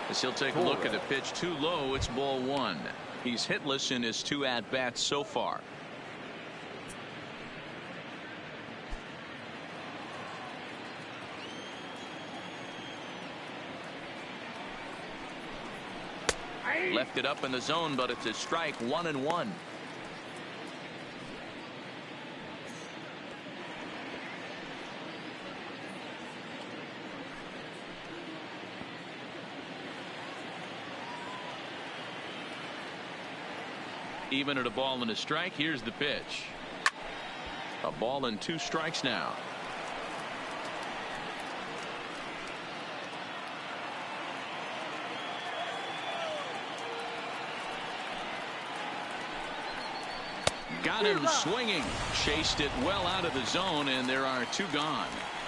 [SPEAKER 1] as he'll take a look at the pitch too low. It's ball one. He's hitless in his 2 at-bats so far. Left it up in the zone, but it's a strike. 1-1. Even at a ball and a strike. Here's the pitch. A ball and 2 strikes now. Got him swinging. Chased it well out of the zone, and there are 2 gone.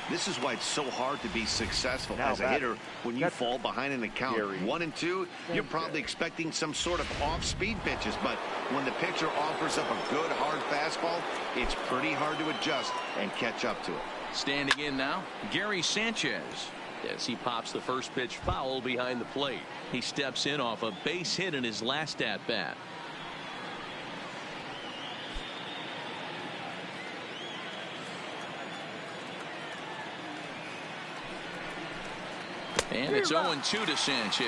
[SPEAKER 2] This is why it's so hard to be successful as a hitter when you fall behind in the count. 1 and 2, you're probably expecting some sort of off-speed pitches, but when the pitcher offers up a good hard fastball, it's pretty hard to adjust and catch up to it.
[SPEAKER 1] Standing in now, Gary Sanchez, as he pops the first pitch foul behind the plate. He steps in off a base hit in his last at-bat. And it's 0-2 to Sanchez.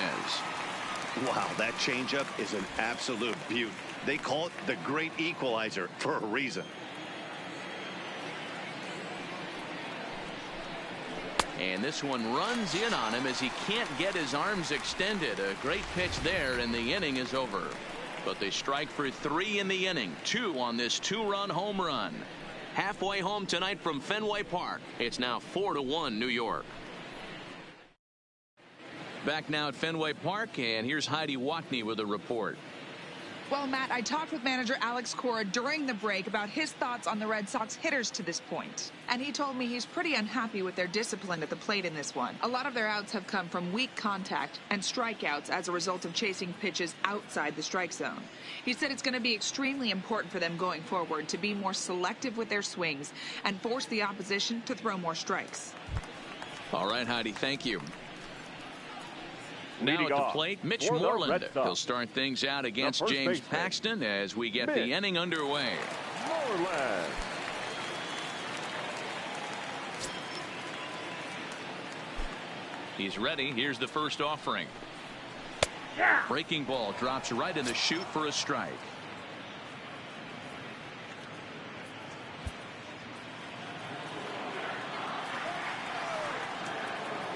[SPEAKER 2] Wow, that changeup is an absolute beaut. They call it the great equalizer for a reason.
[SPEAKER 1] And this one runs in on him as he can't get his arms extended. A great pitch there, and the inning is over. But they strike for 3 in the inning. 2 on this 2-run home run. Halfway home tonight from Fenway Park. It's now 4-1 New York. Back now at Fenway Park, and here's Heidi Watney with a report.
[SPEAKER 5] Well, Matt, I talked with manager Alex Cora during the break about his thoughts on the Red Sox hitters to this point. And he told me he's pretty unhappy with their discipline at the plate in this one. A lot of their outs have come from weak contact and strikeouts as a result of chasing pitches outside the strike zone. He said it's going to be extremely important for them going forward to be more selective with their swings and force the opposition to throw more strikes.
[SPEAKER 1] All right, Heidi, thank you. Now
[SPEAKER 4] Leading
[SPEAKER 1] at the
[SPEAKER 4] off
[SPEAKER 1] plate, Mitch
[SPEAKER 4] for the
[SPEAKER 1] Moreland.
[SPEAKER 4] Red Sox,
[SPEAKER 1] He'll start things out against
[SPEAKER 4] first
[SPEAKER 1] James
[SPEAKER 4] baseman,
[SPEAKER 1] Paxton as we get the
[SPEAKER 4] Mitch
[SPEAKER 1] inning underway.
[SPEAKER 4] Moreland.
[SPEAKER 1] He's ready. Here's the first offering. Breaking ball drops right in the chute for a strike.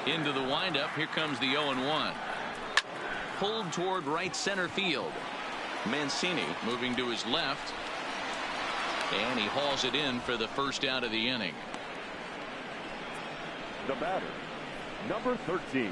[SPEAKER 1] Into the windup. Here comes the 0-1. Pulled toward right center field. Mancini moving to his left. And he hauls it in for the first out of the inning.
[SPEAKER 4] The batter, number 13.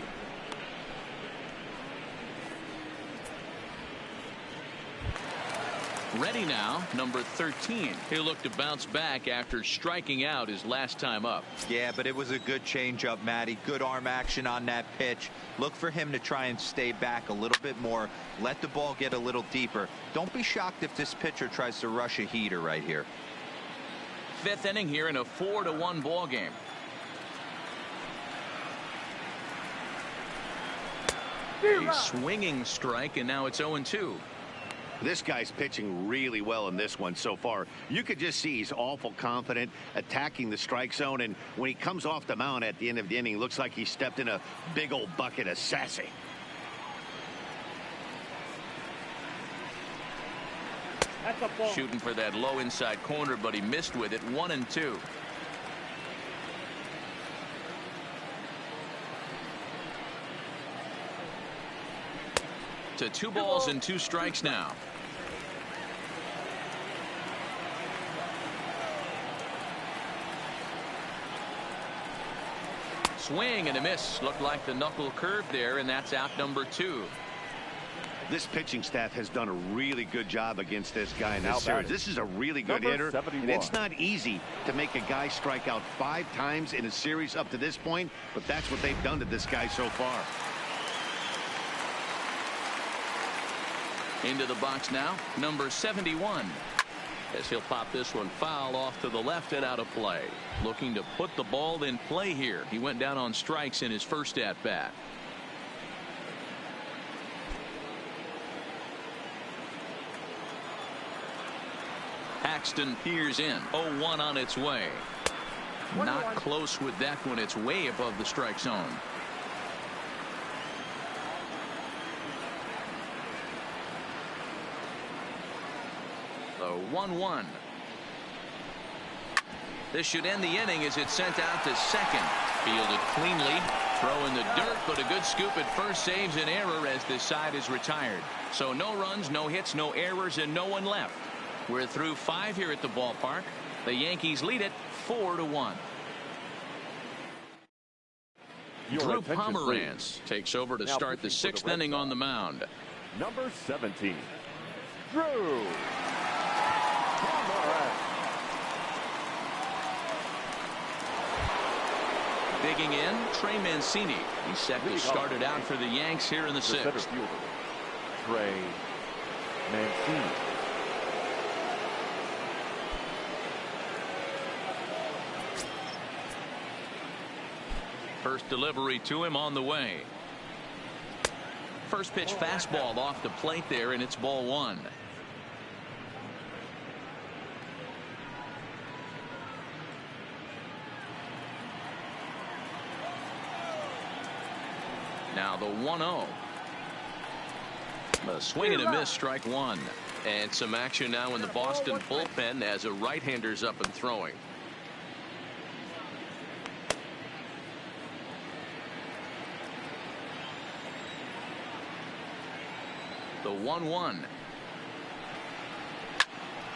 [SPEAKER 1] Ready now, number 13. He'll look to bounce back after striking out his last time up.
[SPEAKER 3] Yeah, but it was a good changeup, Matty. Good arm action on that pitch. Look for him to try and stay back a little bit more. Let the ball get a little deeper. Don't be shocked if this pitcher tries to rush a heater right here.
[SPEAKER 1] Fifth inning here in a 4-1 ball game. A swinging strike, and now it's 0-2.
[SPEAKER 2] This guy's pitching really well in this one so far. You could just see he's awful confident attacking the strike zone, and when he comes off the mound at the end of the inning, looks like he stepped in a big old bucket of sassy.
[SPEAKER 4] That's a ball.
[SPEAKER 1] Shooting for that low inside corner, but he missed with it. 1-2. To 2 balls and 2 strikes now. Swing and a miss. Looked like the knuckle curve there, and that's out number 2.
[SPEAKER 2] This pitching staff has done a really good job against this guy in
[SPEAKER 4] Now
[SPEAKER 2] this series.
[SPEAKER 4] batting,
[SPEAKER 2] This is a really good
[SPEAKER 4] number
[SPEAKER 2] hitter,
[SPEAKER 4] 71.
[SPEAKER 2] and it's not easy to make a guy strike out 5 times in a series up to this point, but that's what they've done to this guy so far.
[SPEAKER 1] Into the box now, number 71. As he'll pop this one foul off to the left and out of play. Looking to put the ball in play here. He went down on strikes in his first at bat. Paxton peers in. 0-1 on its way. Not close with that one. It's way above the strike zone. The 1-1. This should end the inning as it's sent out to second. Fielded cleanly. Throw in the dirt, but a good scoop at first saves an error as this side is retired. So no runs, no hits, no errors, and no one left. We're through 5 here at the ballpark. The Yankees lead it 4-1. Drew Pomeranz takes over to start the 6th inning on the mound.
[SPEAKER 4] Number 17. Drew Pomeranz.
[SPEAKER 1] Digging in, Trey Mancini. He's set to start it out for the Yanks here in the 6th.
[SPEAKER 4] Center fielder, Trey Mancini.
[SPEAKER 1] First delivery to him on the way. First pitch fastball off the plate there, and it's ball 1. Now the 1-0. A swing and a miss, strike 1. And some action now in the Boston bullpen as a right-hander's up and throwing. The 1-1.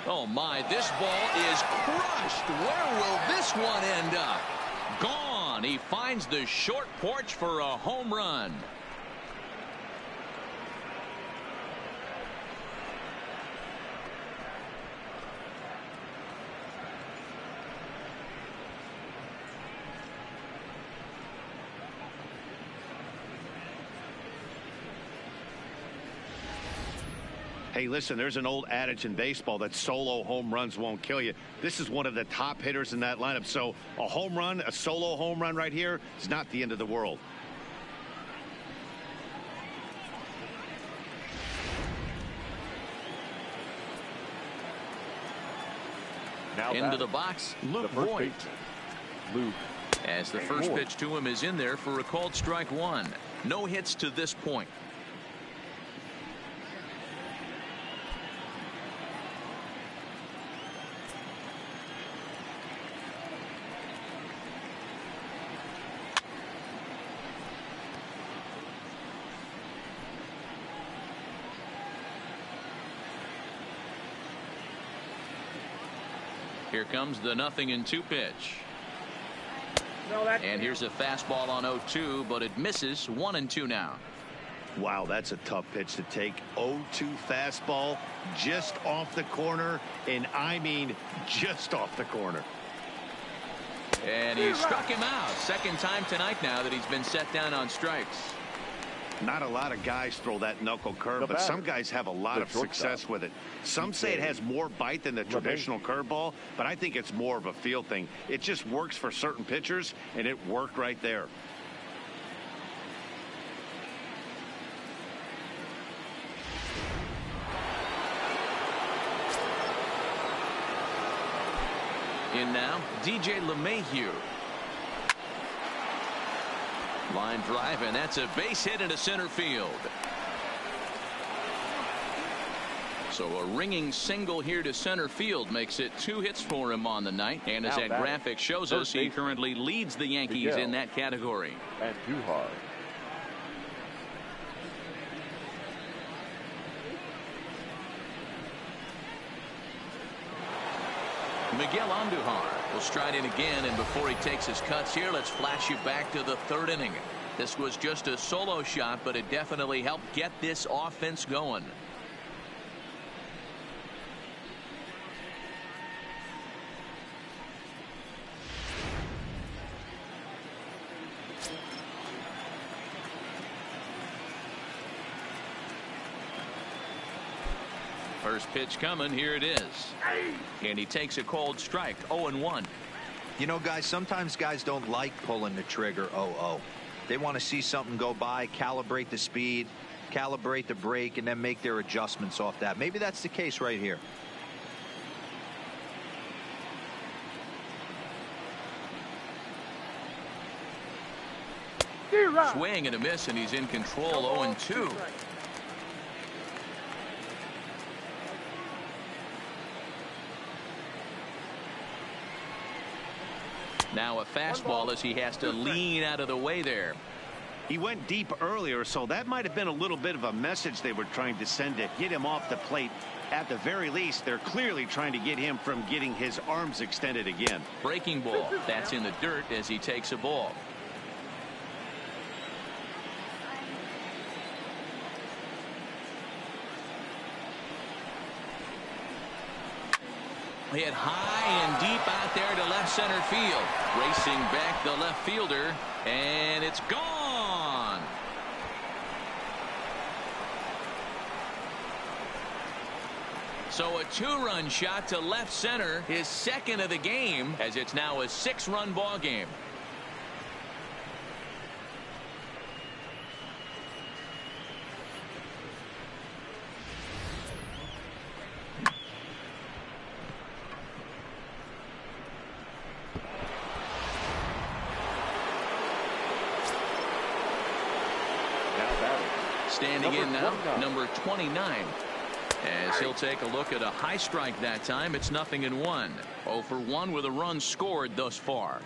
[SPEAKER 1] Oh my, this ball is crushed. Where will this one end up? Gone. He finds the short porch for a home run.
[SPEAKER 2] Hey, listen, there's an old adage in baseball that solo home runs won't kill you. This is one of the top hitters in that lineup. So a home run, a solo home run right here is not the end of the world.
[SPEAKER 4] Now
[SPEAKER 1] Into the box, Luke Voigt.
[SPEAKER 4] Luke.
[SPEAKER 1] As the first pitch to him is in there for a called strike one. No hits to this point. Here comes the 0-2 pitch. And here's a fastball on 0-2, but it misses. 1-2 now.
[SPEAKER 2] Wow, that's a tough pitch to take. 0-2 fastball just off the corner, and I mean just off the corner.
[SPEAKER 1] And he struck him out. Second time tonight now that he's been set down on strikes.
[SPEAKER 2] Not a lot of guys throw that knuckle curve, but some guys have a lot of success with it. Some say it has more bite than the traditional curveball, but I think it's more of a feel thing. It just works for certain pitchers, and it worked right there.
[SPEAKER 1] In now, DJ LeMahieu. Line drive, and that's a base hit into center field. So a ringing single here to center field makes it 2 hits for him on the night. And as that graphic shows us, he currently leads the Yankees in that category.
[SPEAKER 4] And Duhar.
[SPEAKER 1] Miguel Andujar will stride in again, and before he takes his cuts here, let's flash you back to the 3rd inning. This was just a solo shot, but it definitely helped get this offense going. First pitch coming. Here it is. And he takes a cold strike. 0-1.
[SPEAKER 3] You know, guys, sometimes guys don't like pulling the trigger 0-0. They want to see something go by, calibrate the speed, calibrate the brake, and then make their adjustments off that. Maybe that's the case right here.
[SPEAKER 1] Swing and a miss, and he's in control. 0-2. Now a fastball as he has to lean out of the way there.
[SPEAKER 2] He went deep earlier, so that might have been a little bit of a message they were trying to send to get him off the plate. At the very least, they're clearly trying to get him from getting his arms extended again.
[SPEAKER 1] Breaking ball. That's in the dirt as he takes a ball. Hit high and deep out there to left center field. Racing back the left fielder, and it's gone. So a 2-run shot to left center, his second of the game, as it's now a 6-run ball game. Standing in now, number 29. As he'll take a look at a high strike that time. It's 0-1. 0 for 1 with a run scored thus far.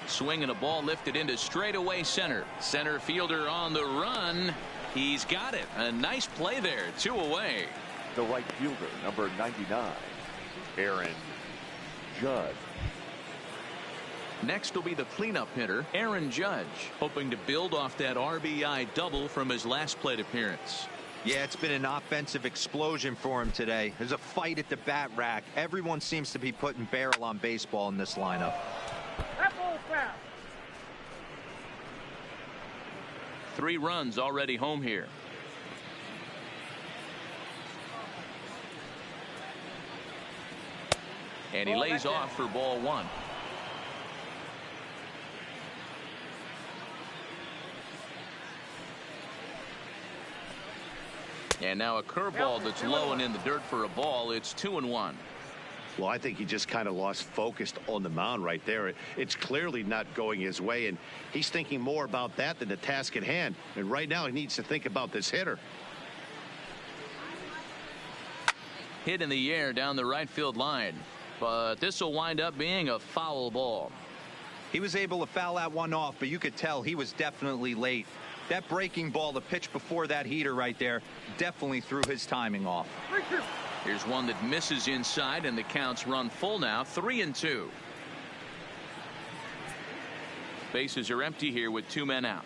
[SPEAKER 1] Swinging a ball lifted into straightaway center. Center fielder on the run. He's got it. A nice play there. 2 away.
[SPEAKER 4] The right fielder, number 99, Aaron Judge.
[SPEAKER 1] Next will be the cleanup hitter, Aaron Judge, hoping to build off that RBI double from his last plate appearance.
[SPEAKER 3] Yeah, it's been an offensive explosion for him today. There's a fight at the bat rack. Everyone seems to be putting barrel on baseball in this lineup.
[SPEAKER 1] 3 runs already home here. And he lays off for ball 1. And now a curveball that's low and in the dirt for a ball. It's 2-1.
[SPEAKER 2] Well, I think he just kind of lost focus on the mound right there. It's clearly not going his way, and he's thinking more about that than the task at hand. And right now he needs to think about this hitter.
[SPEAKER 1] Hit in the air down the right field line, but this will wind up being a foul ball.
[SPEAKER 3] He was able to foul that one off, but you could tell he was definitely late. That breaking ball, the pitch before that heater right there, definitely threw his timing off.
[SPEAKER 1] Here's one that misses inside, and the count's run full now, 3-2. Bases are empty here with 2 men out.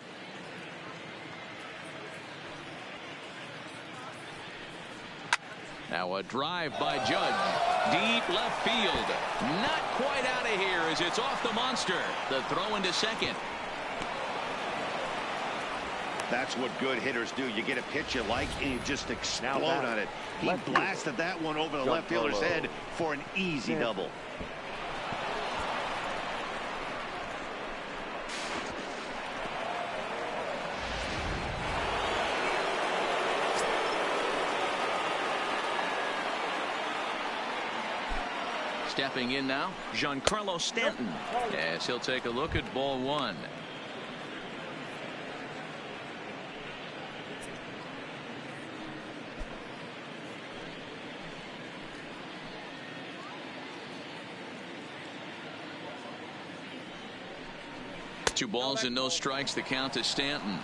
[SPEAKER 1] Now a drive by Judge. Deep left field. Not quite out of here as it's off the monster. The throw into second.
[SPEAKER 2] That's what good hitters do. You get a pitch you like and you just explode on it. He blasted that one over the left fielder's head for an easy double.
[SPEAKER 1] Stepping in now, Giancarlo Stanton. Yes, he'll take a look at ball 1. Two balls and no strikes. The count to Stanton.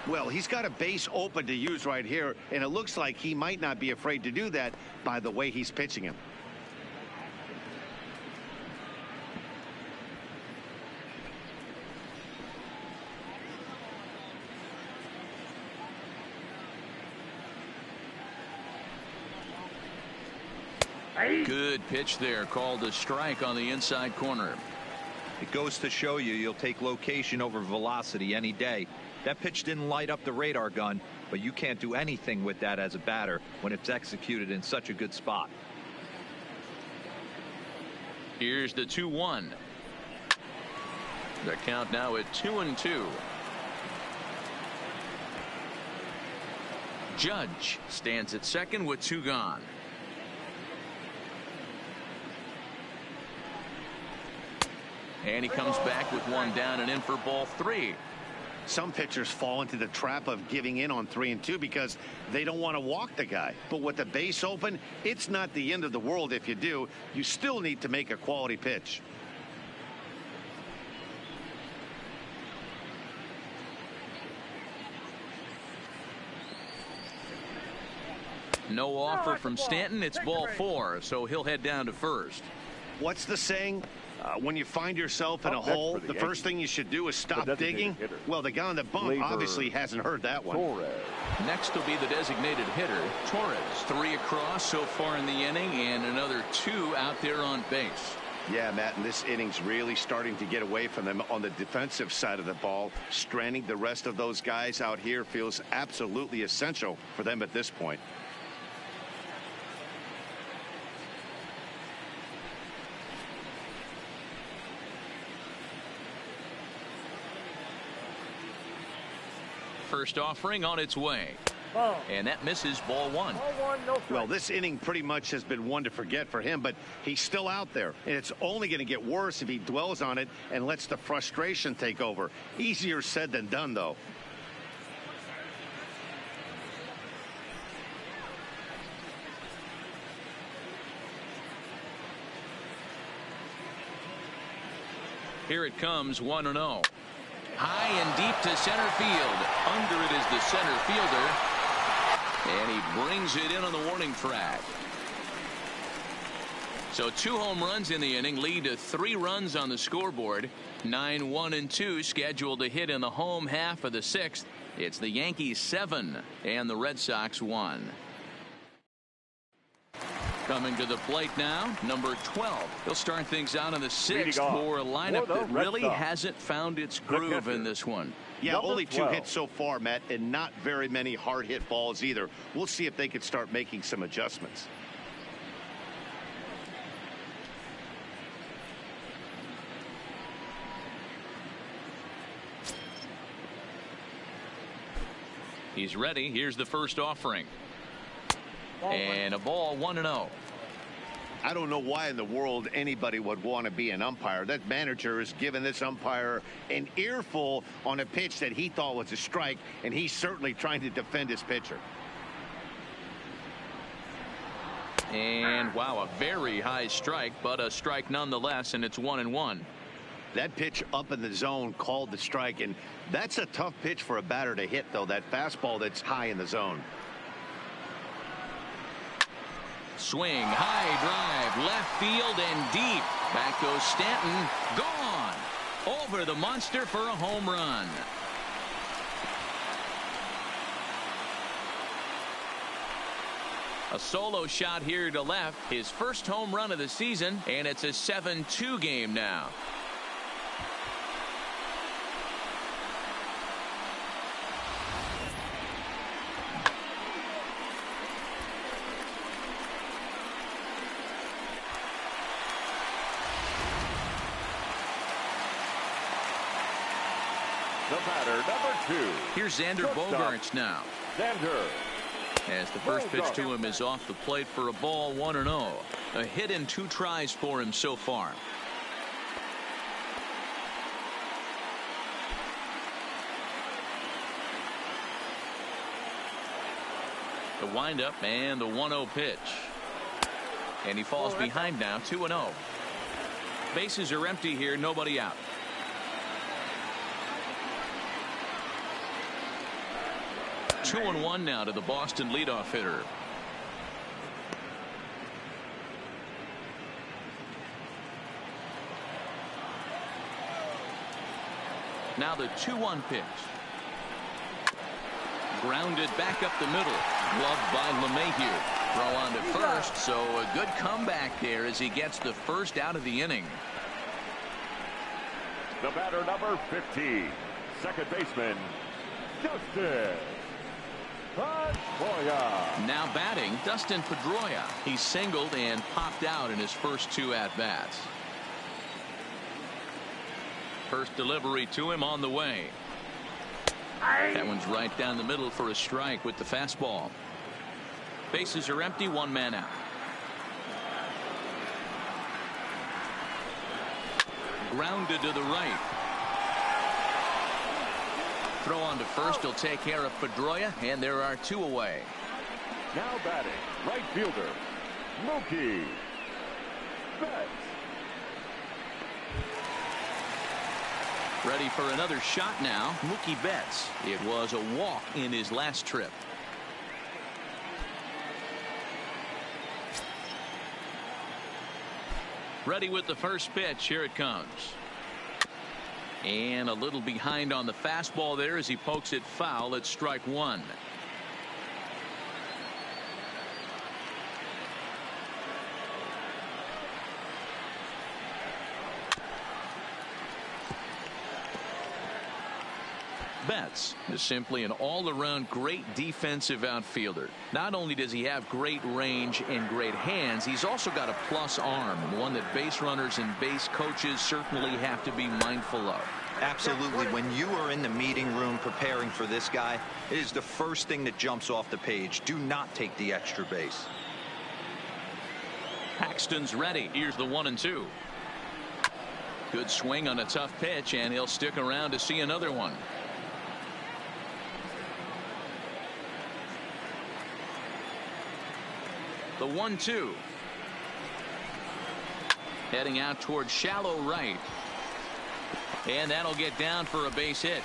[SPEAKER 2] Well, he's got a base open to use right here, and it looks like he might not be afraid to do that by the way he's pitching him.
[SPEAKER 1] Good pitch there, called a strike on the inside corner.
[SPEAKER 3] It goes to show you you'll take location over velocity any day. That pitch didn't light up the radar gun, but you can't do anything with that as a batter when it's executed in such a good spot.
[SPEAKER 1] Here's the 2-1. The count now at 2-2. Judge stands at second with 2 gone. And he comes back with 1 down and in for ball 3.
[SPEAKER 2] Some pitchers fall into the trap of giving in on 3 and 2 because they don't want to walk the guy. But with the base open, it's not the end of the world if you do. You still need to make a quality pitch.
[SPEAKER 1] No offer from Stanton. It's ball 4, so he'll head down to first.
[SPEAKER 2] What's the saying? When you find yourself in a hole, the first thing you should do is stop digging. Well, the guy on the bump obviously hasn't heard that one.
[SPEAKER 1] Next will be the designated hitter, Torres. 3 across so far in the inning, and another 2 out there on base.
[SPEAKER 2] Yeah, Matt, and this inning's really starting to get away from them on the defensive side of the ball. Stranding the rest of those guys out here feels absolutely essential for them at this point.
[SPEAKER 1] First offering on its way. And that misses ball 1.
[SPEAKER 2] Well, this inning pretty much has been one to forget for him, but he's still out there, and it's only going to get worse if he dwells on it and lets the frustration take over. Easier said than done, though.
[SPEAKER 1] Here it comes, 1-0. High and deep to center field. Under it is the center fielder. And he brings it in on the warning track. So 2 home runs in the inning lead to 3 runs on the scoreboard. 9-1-2 scheduled to hit in the home half of the 6th. It's the Yankees 7 and the Red Sox 1. Coming to the plate now, number 12. He'll start things out in the 6th for a lineup that really hasn't found its groove in this one.
[SPEAKER 2] Yeah,
[SPEAKER 4] Number
[SPEAKER 2] only
[SPEAKER 4] 12.
[SPEAKER 2] 2 hits so far, Matt, and not very many hard hit balls either. We'll see if they can start making some adjustments.
[SPEAKER 1] He's ready. Here's the first offering. And a ball 1-0.
[SPEAKER 2] I don't know why in the world anybody would want to be an umpire. That manager has given this umpire an earful on a pitch that he thought was a strike, and he's certainly trying to defend his pitcher.
[SPEAKER 1] And wow, a very high strike, but a strike nonetheless, and it's 1-1.
[SPEAKER 2] That pitch up in the zone called the strike, and that's a tough pitch for a batter to hit, though, that fastball that's high in the zone.
[SPEAKER 1] Swing, high drive, left field and deep. Back goes Stanton, gone. Over the monster for a home run. A solo shot here to left, his first home run of the season, and it's a 7-2 game now.
[SPEAKER 4] The batter, number 2.
[SPEAKER 1] Here's Xander Bogaerts now.
[SPEAKER 4] Xander.
[SPEAKER 1] As the first pitch to him is off the plate for a ball, 1-0. A hit in 2 tries for him so far. The windup and the 1-0 pitch. And he falls behind now, 2-0. Bases are empty here, nobody out. Two and 1 now to the Boston leadoff hitter. Now the 2-1 pitch. Grounded back up the middle. Gloved by LeMahieu. Throw on to first, so a good comeback there as he gets the first out of the inning.
[SPEAKER 4] The batter, number 50. Second baseman, Dustin Pedroia.
[SPEAKER 1] Now batting, Dustin Pedroia. He singled and popped out in his first 2 at-bats. First delivery to him on the way. That one's right down the middle for a strike with the fastball. Bases are empty, 1 man out. Grounded to the right. Throw on to first. He'll take care of Pedroia, and there are 2 away.
[SPEAKER 4] Now batting, right fielder, Mookie Betts.
[SPEAKER 1] Ready for another shot now, Mookie Betts. It was a walk in his last trip. Ready with the first pitch. Here it comes. And a little behind on the fastball there as he pokes it foul at strike 1. Betts is simply an all-around great defensive outfielder. Not only does he have great range and great hands, he's also got a plus arm, one that base runners and base coaches certainly have to be mindful of.
[SPEAKER 3] Absolutely. When you are in the meeting room preparing for this guy, it is the first thing that jumps off the page. Do not take the extra base.
[SPEAKER 1] Paxton's ready. Here's the 1-2. Good swing on a tough pitch, and he'll stick around to see another one. The 1-2. Heading out towards shallow right. And that'll get down for a base hit.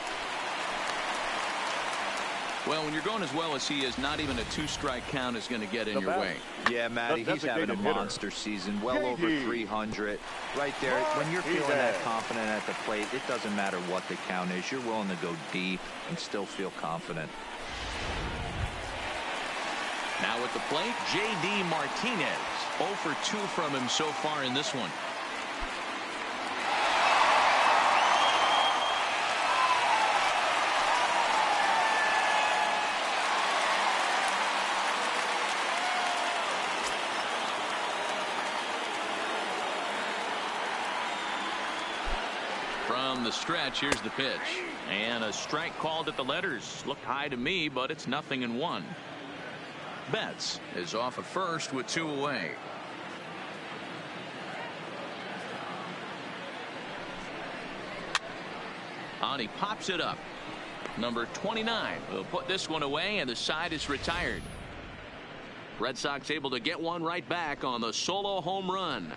[SPEAKER 1] Well, when you're going as well as he is, not even a 2-strike count is going to get in your way.
[SPEAKER 3] Yeah, Matty, he's having a monster season, well over 300. Right there, when you're feeling that confident at the plate, it doesn't matter what the count is. You're willing to go deep and still feel confident.
[SPEAKER 1] Now at the plate, J.D. Martinez. 0 for 2 from him so far in this one. From the stretch, here's the pitch. And a strike called at the letters. Looked high to me, but it's 0-1. Betts is off at first with 2 away. On he pops it up. Number 29 will put this one away, and the side is retired. Red Sox able to get one right back on the solo home run.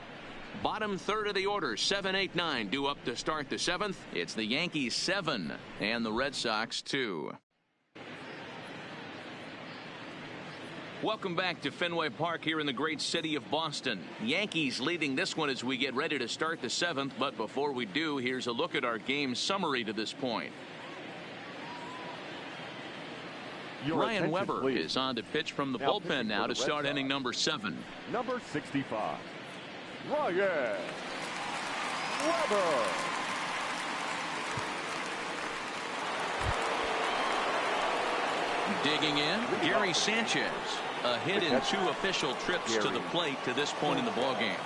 [SPEAKER 1] Bottom third of the order, 7, 8, 9 due up to start the 7th. It's the Yankees 7 and the Red Sox 2. Welcome back to Fenway Park here in the great city of Boston. Yankees leading this one as we get ready to start the 7th. But before we do, here's a look at our game summary to this point. Ryan Weber is on to pitch from the bullpen now to start inning number 7.
[SPEAKER 4] Number 65, Ryan Weber.
[SPEAKER 1] Digging in, Gary Sanchez. A hit in 2 official trips to the plate to this point in the ballgame.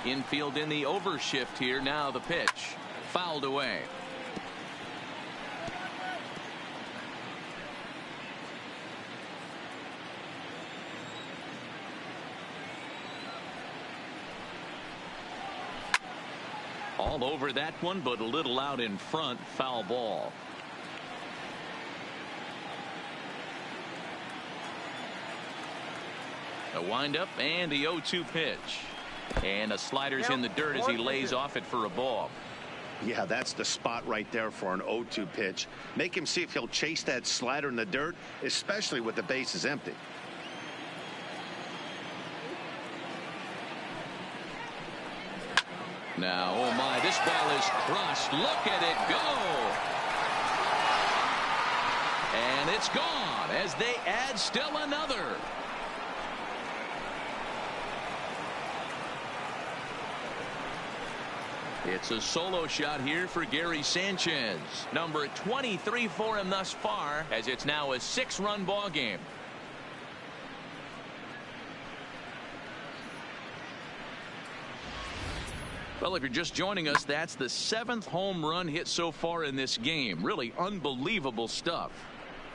[SPEAKER 1] Infield in the overshift here. Now the pitch. Fouled away. All over that one, but a little out in front. Foul ball. A windup and the 0-2 pitch. And a slider's in the dirt as he lays off it for a ball.
[SPEAKER 2] Yeah, that's the spot right there for an 0-2 pitch. Make him see if he'll chase that slider in the dirt, especially with the bases empty.
[SPEAKER 1] Now, oh my, this ball is crushed. Look at it go. And it's gone as they add still another. It's a solo shot here for Gary Sanchez. Number 23 for him thus far, as it's now a 6-run ball game. Well, if you're just joining us, that's the 7th home run hit so far in this game. Really unbelievable stuff.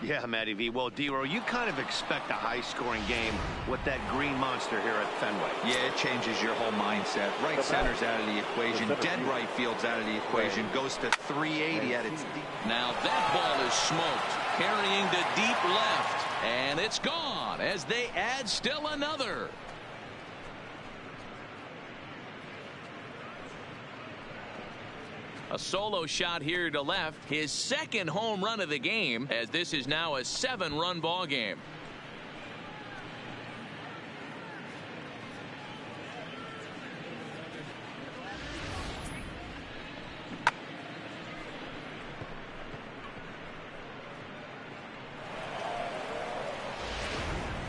[SPEAKER 2] Yeah, Matty V. Well, D-Row, you kind of expect a high-scoring game with that green monster here at Fenway.
[SPEAKER 3] Yeah, it changes your whole mindset. Right center's out of the equation. Dead right field's out of the equation. Goes to 380 at its deep.
[SPEAKER 1] Now that ball is smoked. Carrying to deep left. And it's gone as they add still another. A solo shot here to left. His 2nd home run of the game, as this is now a 7-run ball game.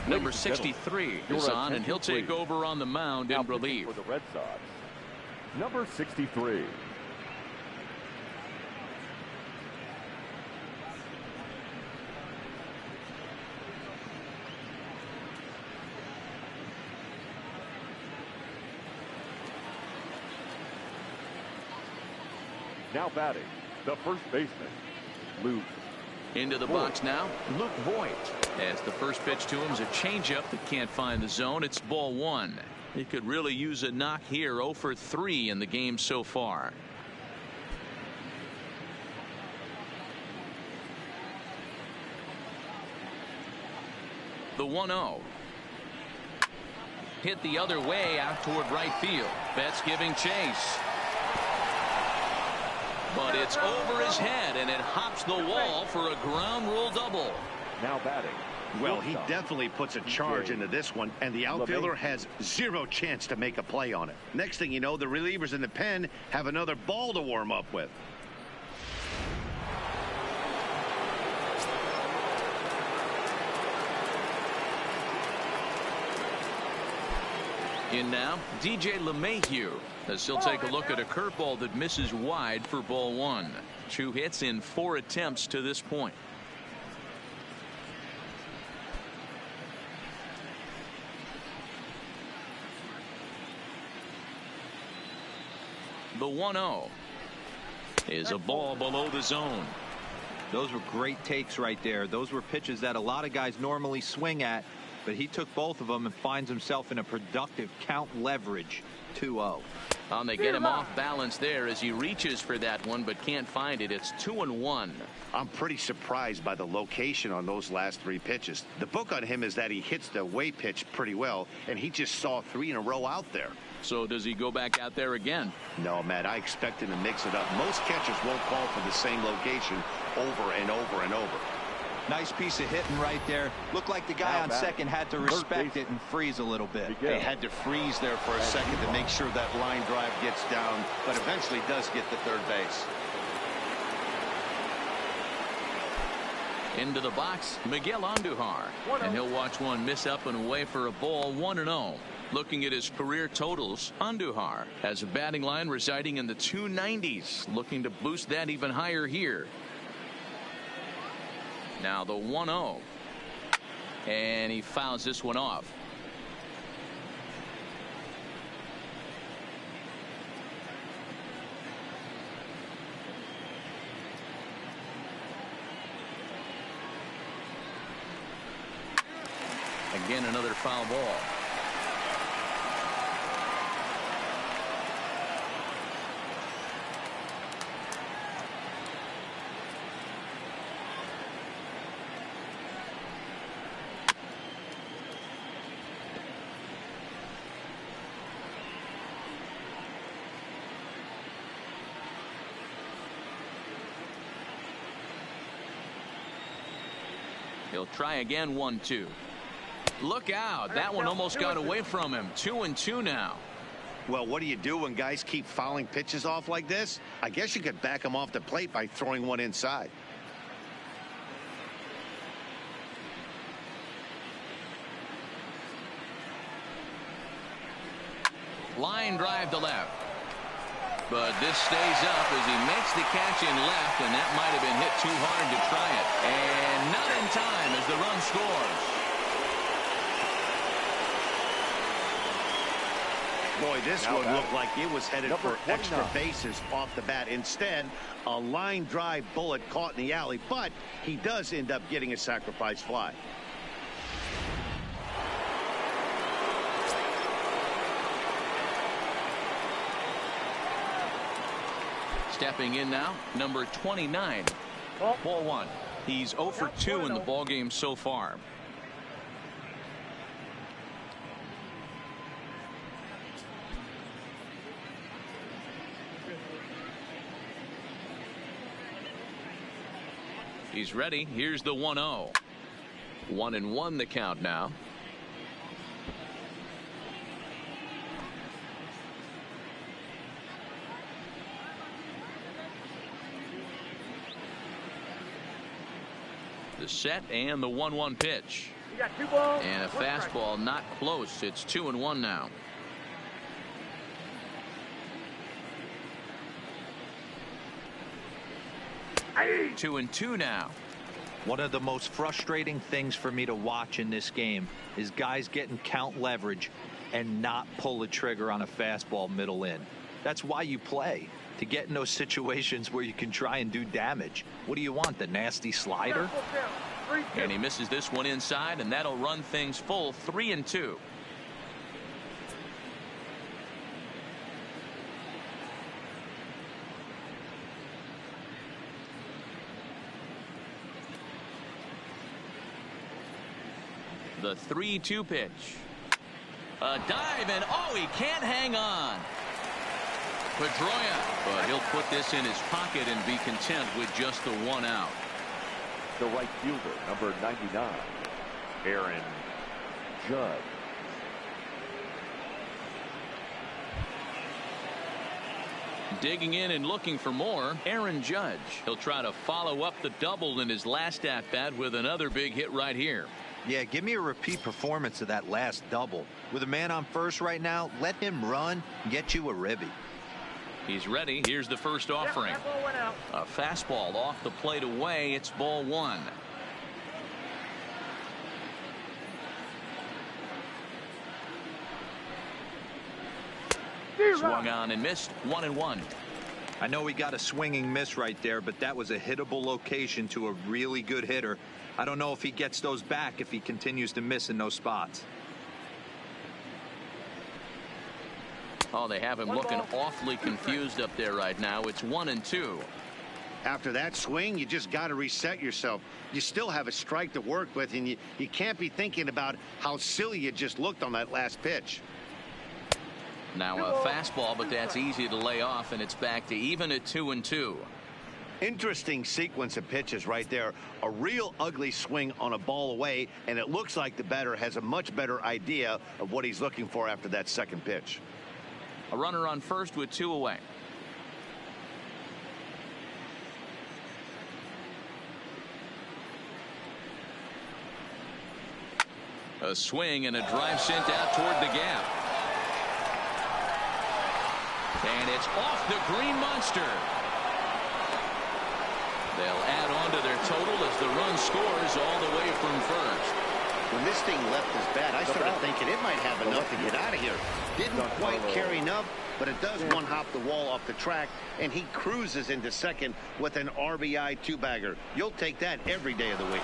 [SPEAKER 1] Number 63 is on, and he'll take over on the mound in relief.
[SPEAKER 4] For the Red Sox, number 63. Now batting, the first baseman, Luke.
[SPEAKER 1] Into the box now, Luke Voigt. As the first pitch to him is a changeup that can't find the zone. It's ball 1. He could really use a knock here. 0 for 3 in the game so far. The 1-0. hit the other way out toward right field. Betts giving chase. But it's over his head, and it hops the wall for a ground rule double.
[SPEAKER 4] Now batting.
[SPEAKER 2] Well, he definitely puts a charge into this one, and the outfielder has zero chance to make a play on it. Next thing you know, the relievers in the pen have another ball to warm up with.
[SPEAKER 1] In now, DJ LeMahieu, as he'll take a look at a curveball that misses wide for ball one. 2 hits in 4 attempts to this point. The 1-0 is a ball below the zone.
[SPEAKER 3] Those were great takes right there. Those were pitches that a lot of guys normally swing at, but he took both of them and finds himself in a productive count leverage. 2-0.
[SPEAKER 1] They get him off balance there as he reaches for that one but can't find it. It's 2-1.
[SPEAKER 2] I'm pretty surprised by the location on those last 3 pitches. The book on him is that he hits the away pitch pretty well, and he just saw 3 in a row out there.
[SPEAKER 1] So does he go back out there again?
[SPEAKER 2] No, Matt, I expect him to mix it up. Most catchers won't call for the same location over and over and over.
[SPEAKER 3] Nice piece of hitting right there. Looked like the guy on second had to respect it and freeze a little bit.
[SPEAKER 2] They had to freeze there for a second to make sure that line drive gets down, but eventually does get to third base.
[SPEAKER 1] Into the box, Miguel Andujar, and he'll watch one miss up and away for a ball. 1-0. Looking at his career totals, Andujar has a batting line residing in the 290s, looking to boost that even higher here. Now the 1-0, and he fouls this one off. Again, another foul ball. He'll try again. 1-2. Look out. That one almost got away from him. 2-2 now.
[SPEAKER 2] Well, what do you do when guys keep fouling pitches off like this? I guess you could back them off the plate by throwing one inside.
[SPEAKER 1] Line drive to left. But this stays up as he makes the catch in left, and that might have been hit too hard to try it. And not in time as the run scores.
[SPEAKER 2] Boy, this one looked like it was headed for extra bases off the bat. Instead, a line drive bullet caught in the alley, but he does end up getting a sacrifice fly.
[SPEAKER 1] Stepping in now, number 29. Ball 1. He's 0 for 2 in the ball game so far. He's ready. Here's the 1-0. 1-1 the count now. The set and the 1-1 pitch.
[SPEAKER 4] You got 2 balls.
[SPEAKER 1] And a fastball not close. It's 2-1 now.
[SPEAKER 4] Hey.
[SPEAKER 1] 2-2 now.
[SPEAKER 3] One of the most frustrating things for me to watch in this game is guys getting count leverage and not pull the trigger on a fastball middle in. That's why you play, to get in those situations where you can try and do damage. What do you want, the nasty slider?
[SPEAKER 1] And he misses this one inside, and that'll run things full. 3-2. The 3-2 pitch. A dive, and oh, he can't hang on. Pedroia, but he'll put this in his pocket and be content with just the one out.
[SPEAKER 4] The right fielder, number 99, Aaron Judge.
[SPEAKER 1] Digging in and looking for more, Aaron Judge. He'll try to follow up the double in his last at-bat with another big hit right here.
[SPEAKER 3] Yeah, give me a repeat performance of that last double. With a man on first right now, let him run and get you a ribby.
[SPEAKER 1] He's ready. Here's the first offering. A fastball off the plate away. It's ball one. Swung on and missed. 1-1.
[SPEAKER 3] I know he got a swinging miss right there, but that was a hittable location to a really good hitter. I don't know if he gets those back if he continues to miss in those spots.
[SPEAKER 1] Oh, they have him looking awfully confused up there right now. It's 1-2.
[SPEAKER 2] After that swing, you just got to reset yourself. You still have a strike to work with, and you can't be thinking about how silly you just looked on that last pitch.
[SPEAKER 1] Now a fastball, but that's easy to lay off, and it's back to even at 2-2.
[SPEAKER 2] Interesting sequence of pitches right there. A real ugly swing on a ball away, and it looks like the batter has a much better idea of what he's looking for after that second pitch.
[SPEAKER 1] A runner on first with 2 away. A swing and a drive sent out toward the gap. And it's off the green monster. They'll add on to their total as the run scores all the way from first.
[SPEAKER 2] When this thing left his bat, I started thinking it might have enough to get out of here. Didn't quite carry enough, but it does one hop the wall off the track, and he cruises into second with an RBI two-bagger. You'll take that every day of the week.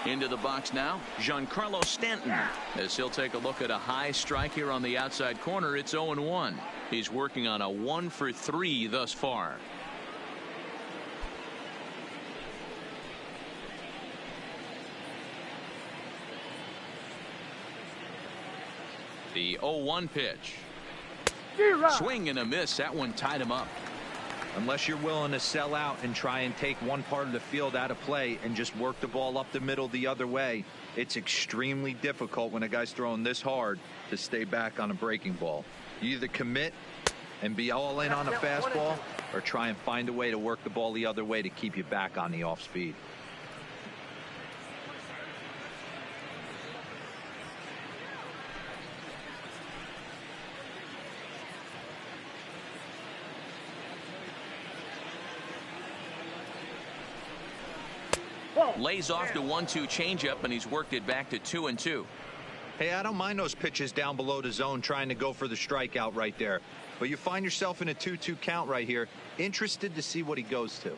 [SPEAKER 1] Into the box now, Giancarlo Stanton, as he'll take a look at a high strike here on the outside corner. It's 0-1. He's working on a 1-for-3 thus far. The 0-1 pitch. Swing and a miss. That one tied him up.
[SPEAKER 3] Unless you're willing to sell out and try and take one part of the field out of play and just work the ball up the middle the other way, it's extremely difficult when a guy's throwing this hard to stay back on a breaking ball. You either commit and be all in on a fastball or try and find a way to work the ball the other way to keep you back on the off speed.
[SPEAKER 1] Lays off the 1-2 changeup, and he's worked it back to 2-2.
[SPEAKER 3] Hey, I don't mind those pitches down below the zone trying to go for the strikeout right there. But you find yourself in a 2-2 count right here. Interested to see what he goes to.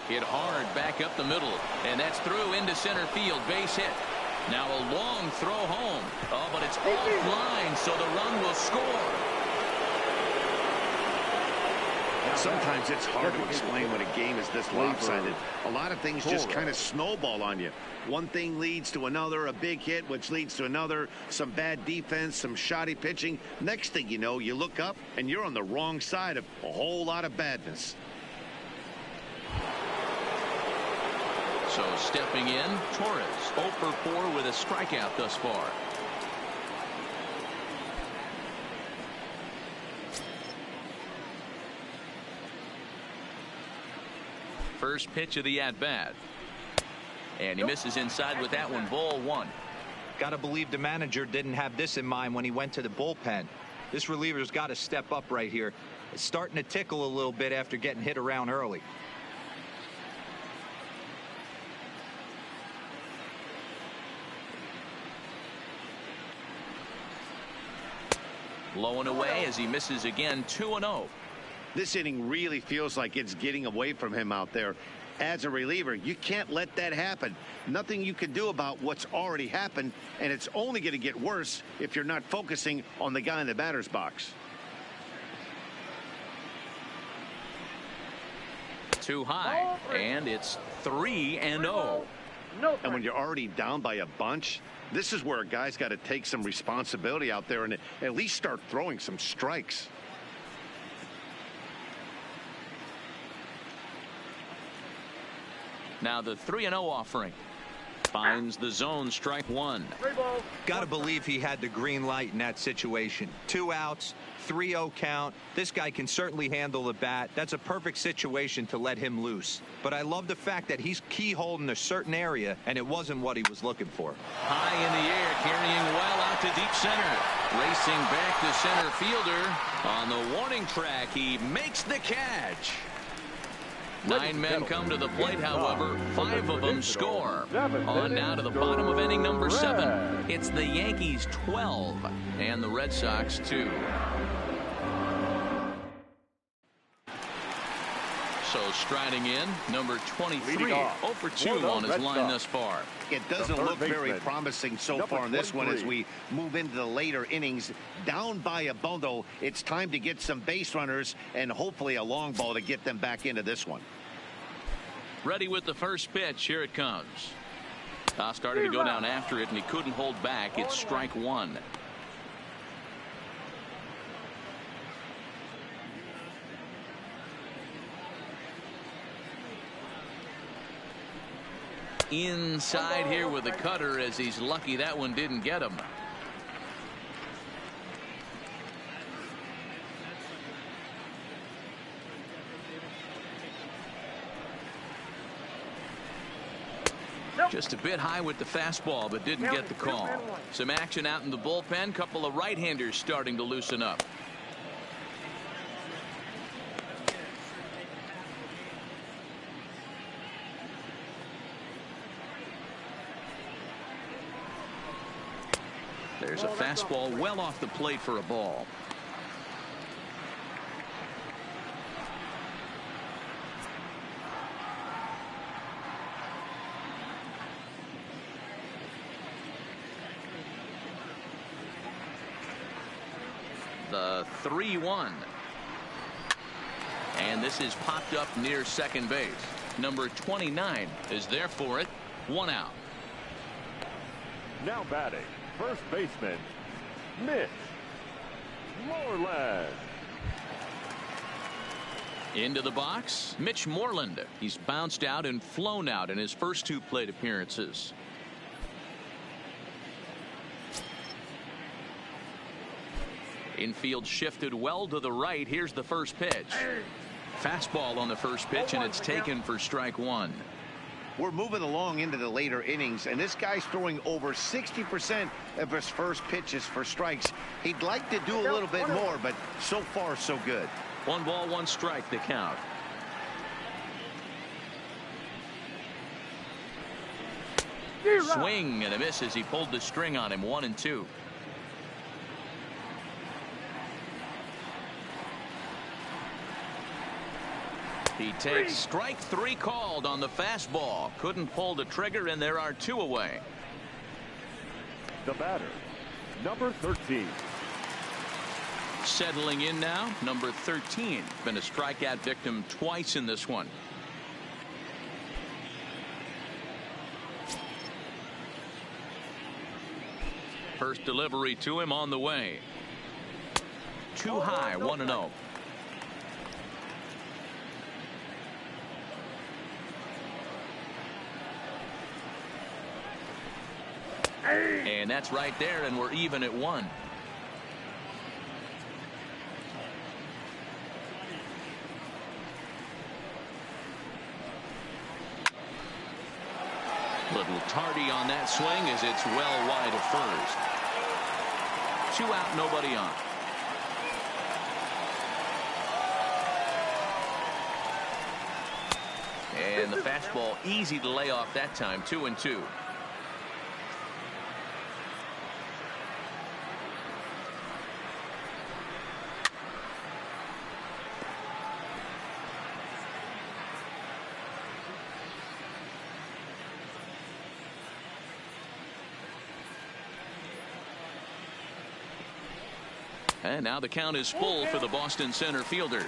[SPEAKER 1] Hit hard back up the middle, and that's through into center field. Base hit. Now a long throw home. Oh, but it's offline, so the run will score.
[SPEAKER 2] Sometimes it's hard to explain when a game is this lopsided. A lot of things just kind of snowball on you. One thing leads to another, a big hit, which leads to another, some bad defense, some shoddy pitching. Next thing you know, you look up and you're on the wrong side of a whole lot of badness.
[SPEAKER 1] So stepping in, Torres, 0 for 4 with a strikeout thus far. First pitch of the at-bat. And he misses inside with that one. Ball one.
[SPEAKER 3] Gotta believe the manager didn't have this in mind when he went to the bullpen. This reliever's got to step up right here. It's starting to tickle a little bit after getting hit around early.
[SPEAKER 1] Low and away as he misses again. 2-0.
[SPEAKER 2] This inning really feels like it's getting away from him out there. As a reliever, you can't let that happen. Nothing you can do about what's already happened, and it's only going to get worse if you're not focusing on the guy in the batter's box.
[SPEAKER 1] Too high, and it's 3-0.
[SPEAKER 2] And when you're already down by a bunch, this is where a guy's got to take some responsibility out there and at least start throwing some strikes.
[SPEAKER 1] Now the 3-0 offering. Finds the zone, strike one.
[SPEAKER 3] Got to believe he had the green light in that situation. 2 outs, 3-0 count. This guy can certainly handle the bat. That's a perfect situation to let him loose. But I love the fact that he's keyholed in a certain area, and it wasn't what he was looking for.
[SPEAKER 1] High in the air, carrying well out to deep center. Racing back to center fielder. On the warning track, he makes the catch. 9 men come to the plate, however. 5 of them score. On now to the bottom of inning number 7. It's the Yankees 12 and the Red Sox 2. So striding in, number 23, 0 for 2 on his line thus far.
[SPEAKER 2] It doesn't look very promising so far in this one as we move into the later innings. Down by a bundle, it's time to get some base runners and hopefully a long ball to get them back into this one.
[SPEAKER 1] Ready with the first pitch. Here it comes. Started to go down after it, and he couldn't hold back. It's strike one. Inside here with the cutter, as he's lucky that one didn't get him. Just a bit high with the fastball, but didn't get the call. Some action out in the bullpen. Couple of right-handers starting to loosen up. There's a fastball well off the plate for a ball. The 3-1. And this is popped up near second base. Number 29 is there for it. 1 out.
[SPEAKER 4] Now batting, first baseman, Mitch Moreland.
[SPEAKER 1] Into the box, Mitch Moreland. He's bounced out and flown out in his first 2 plate appearances. Infield shifted well to the right. Here's the first pitch. Fastball on the first pitch, and it's taken for strike one.
[SPEAKER 2] We're moving along into the later innings, and this guy's throwing over 60% of his first pitches for strikes. He'd like to do a little bit more, but so far so good.
[SPEAKER 1] 1 ball, 1 strike, the count. Swing and a miss as he pulled the string on him. 1-2. He takes strike 3 called on the fastball. Couldn't pull the trigger, and there are 2 away.
[SPEAKER 4] The batter, number 13.
[SPEAKER 1] Settling in now, number 13. Been a strikeout victim twice in this one. First delivery to him on the way. Too high, 1-0. And that's right there, and we're even at 1. Little tardy on that swing as it's well wide of first. 2 out, nobody on. And the fastball easy to lay off that time. 2-2. And now the count is full for the Boston center fielder.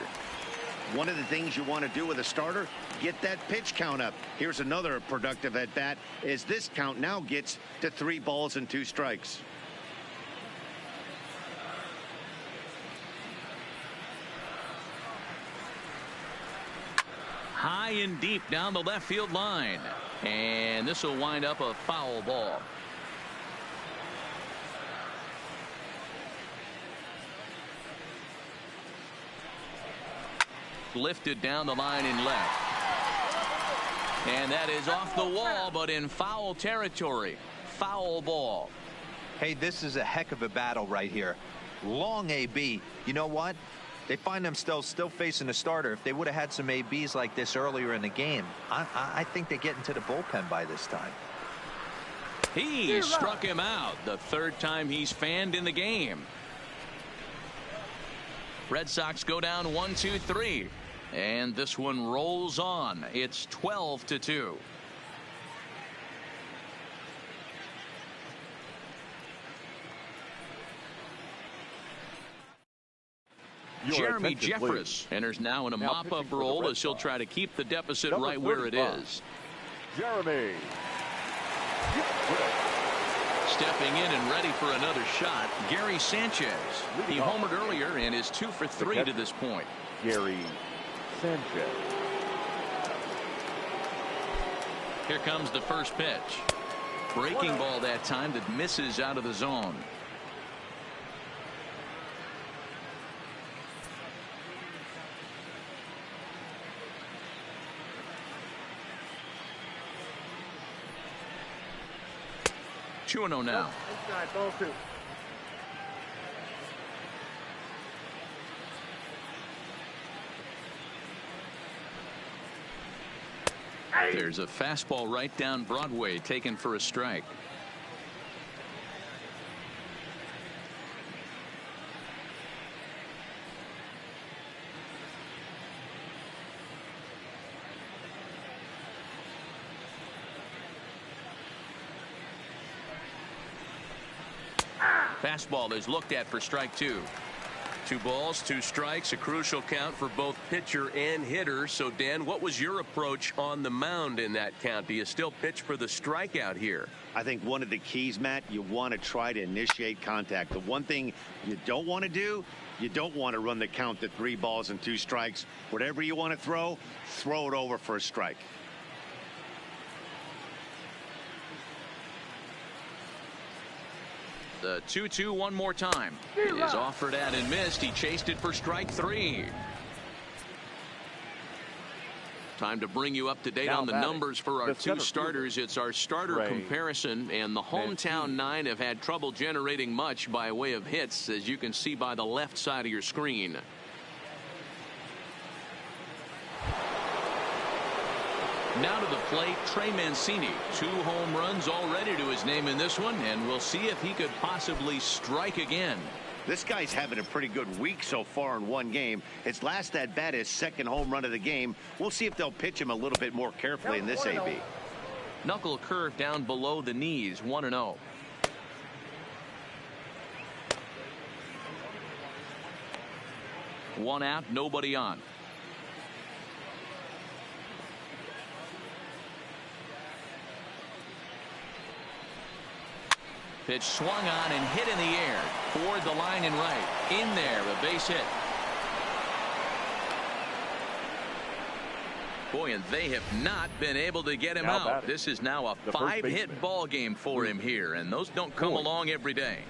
[SPEAKER 2] One of the things you want to do with a starter, get that pitch count up. Here's another productive at bat as this count now gets to 3 balls and 2 strikes.
[SPEAKER 1] High and deep down the left field line. And this will wind up a foul ball. Lifted down the line in left. And that is off the wall, but in foul territory. Foul ball.
[SPEAKER 3] Hey, this is a heck of a battle right here. Long AB. You know what? They find themselves still facing a starter. If they would have had some ABs like this earlier in the game, I think they get into the bullpen by this time.
[SPEAKER 1] He struck him out. The 3rd time he's fanned in the game. Red Sox go down 1-2-3. And this one rolls on. It's 12-2. Jeremy Jeffress enters now in a mop-up role as he'll try to keep the deficit right where it is.
[SPEAKER 4] Jeremy.
[SPEAKER 1] Stepping in and ready for another shot, Gary Sanchez. He homered earlier and is 2 for 3 to this point.
[SPEAKER 4] Gary Sanchez.
[SPEAKER 1] Here comes the first pitch. Breaking ball that time that misses out of the zone. Two and 0 now. There's a fastball right down Broadway taken for a strike. Fastball is looked at for strike 2. 2 balls, 2 strikes, a crucial count for both pitcher and hitter. So, Dan, what was your approach on the mound in that count? Do you still pitch for the strikeout here?
[SPEAKER 2] I think one of the keys, Matt, you want to try to initiate contact. The one thing you don't want to do, you don't want to run the count to 3 balls and 2 strikes. Whatever you want to throw it over for a strike.
[SPEAKER 1] The 2-2 one more time. It is offered at and missed. He chased it for strike 3. Time to bring you up to date on the numbers for our 2 starters. It's our starter comparison, and the hometown 9 have had trouble generating much by way of hits, as you can see by the left side of your screen. Now to the plate, Trey Mancini. 2 home runs already to his name in this one, and we'll see if he could possibly strike again.
[SPEAKER 2] This guy's having a pretty good week so far in one game. His last at bat, his 2nd home run of the game. We'll see if they'll pitch him a little bit more carefully in this AB.
[SPEAKER 1] Knuckle curve down below the knees, 1-0. One out, nobody on. Pitch swung on and hit in the air toward the line and right. In there, a base hit. Boy, and they have not been able to get him out. This is now a 5-hit ball game for him here, and those don't come along every day.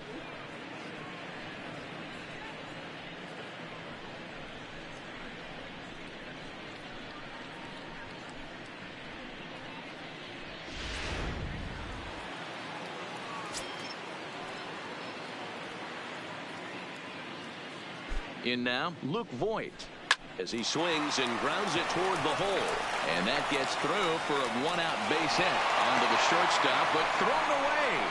[SPEAKER 1] In now, Luke Voigt, as he swings and grounds it toward the hole. And that gets through for a 1-out base hit onto the shortstop, but thrown away.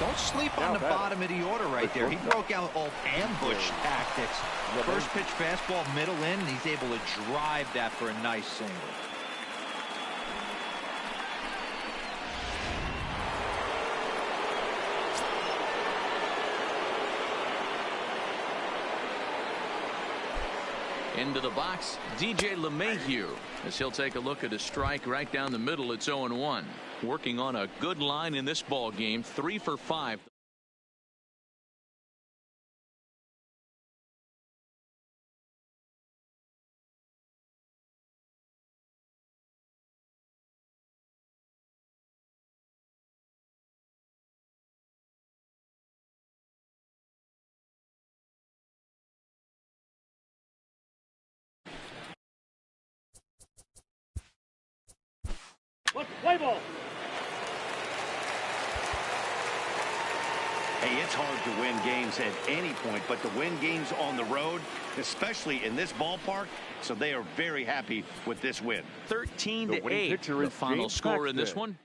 [SPEAKER 3] Don't sleep on the bottom of the order right there. He broke out all ambush tactics. First pitch fastball, middle in, and he's able to drive that for a nice single.
[SPEAKER 1] Into the box, DJ LeMahieu, as he'll take a look at a strike right down the middle. It's 0-1. Working on a good line in this ball game, 3 for 5.
[SPEAKER 4] Let's play ball.
[SPEAKER 2] Hey, it's hard to win games at any point, but to win games on the road, especially in this ballpark, so they are very happy with this win.
[SPEAKER 1] 13-8,
[SPEAKER 4] The winning pitcher
[SPEAKER 1] the
[SPEAKER 4] is
[SPEAKER 1] final
[SPEAKER 4] James
[SPEAKER 1] score in this
[SPEAKER 4] Paxton.
[SPEAKER 1] one.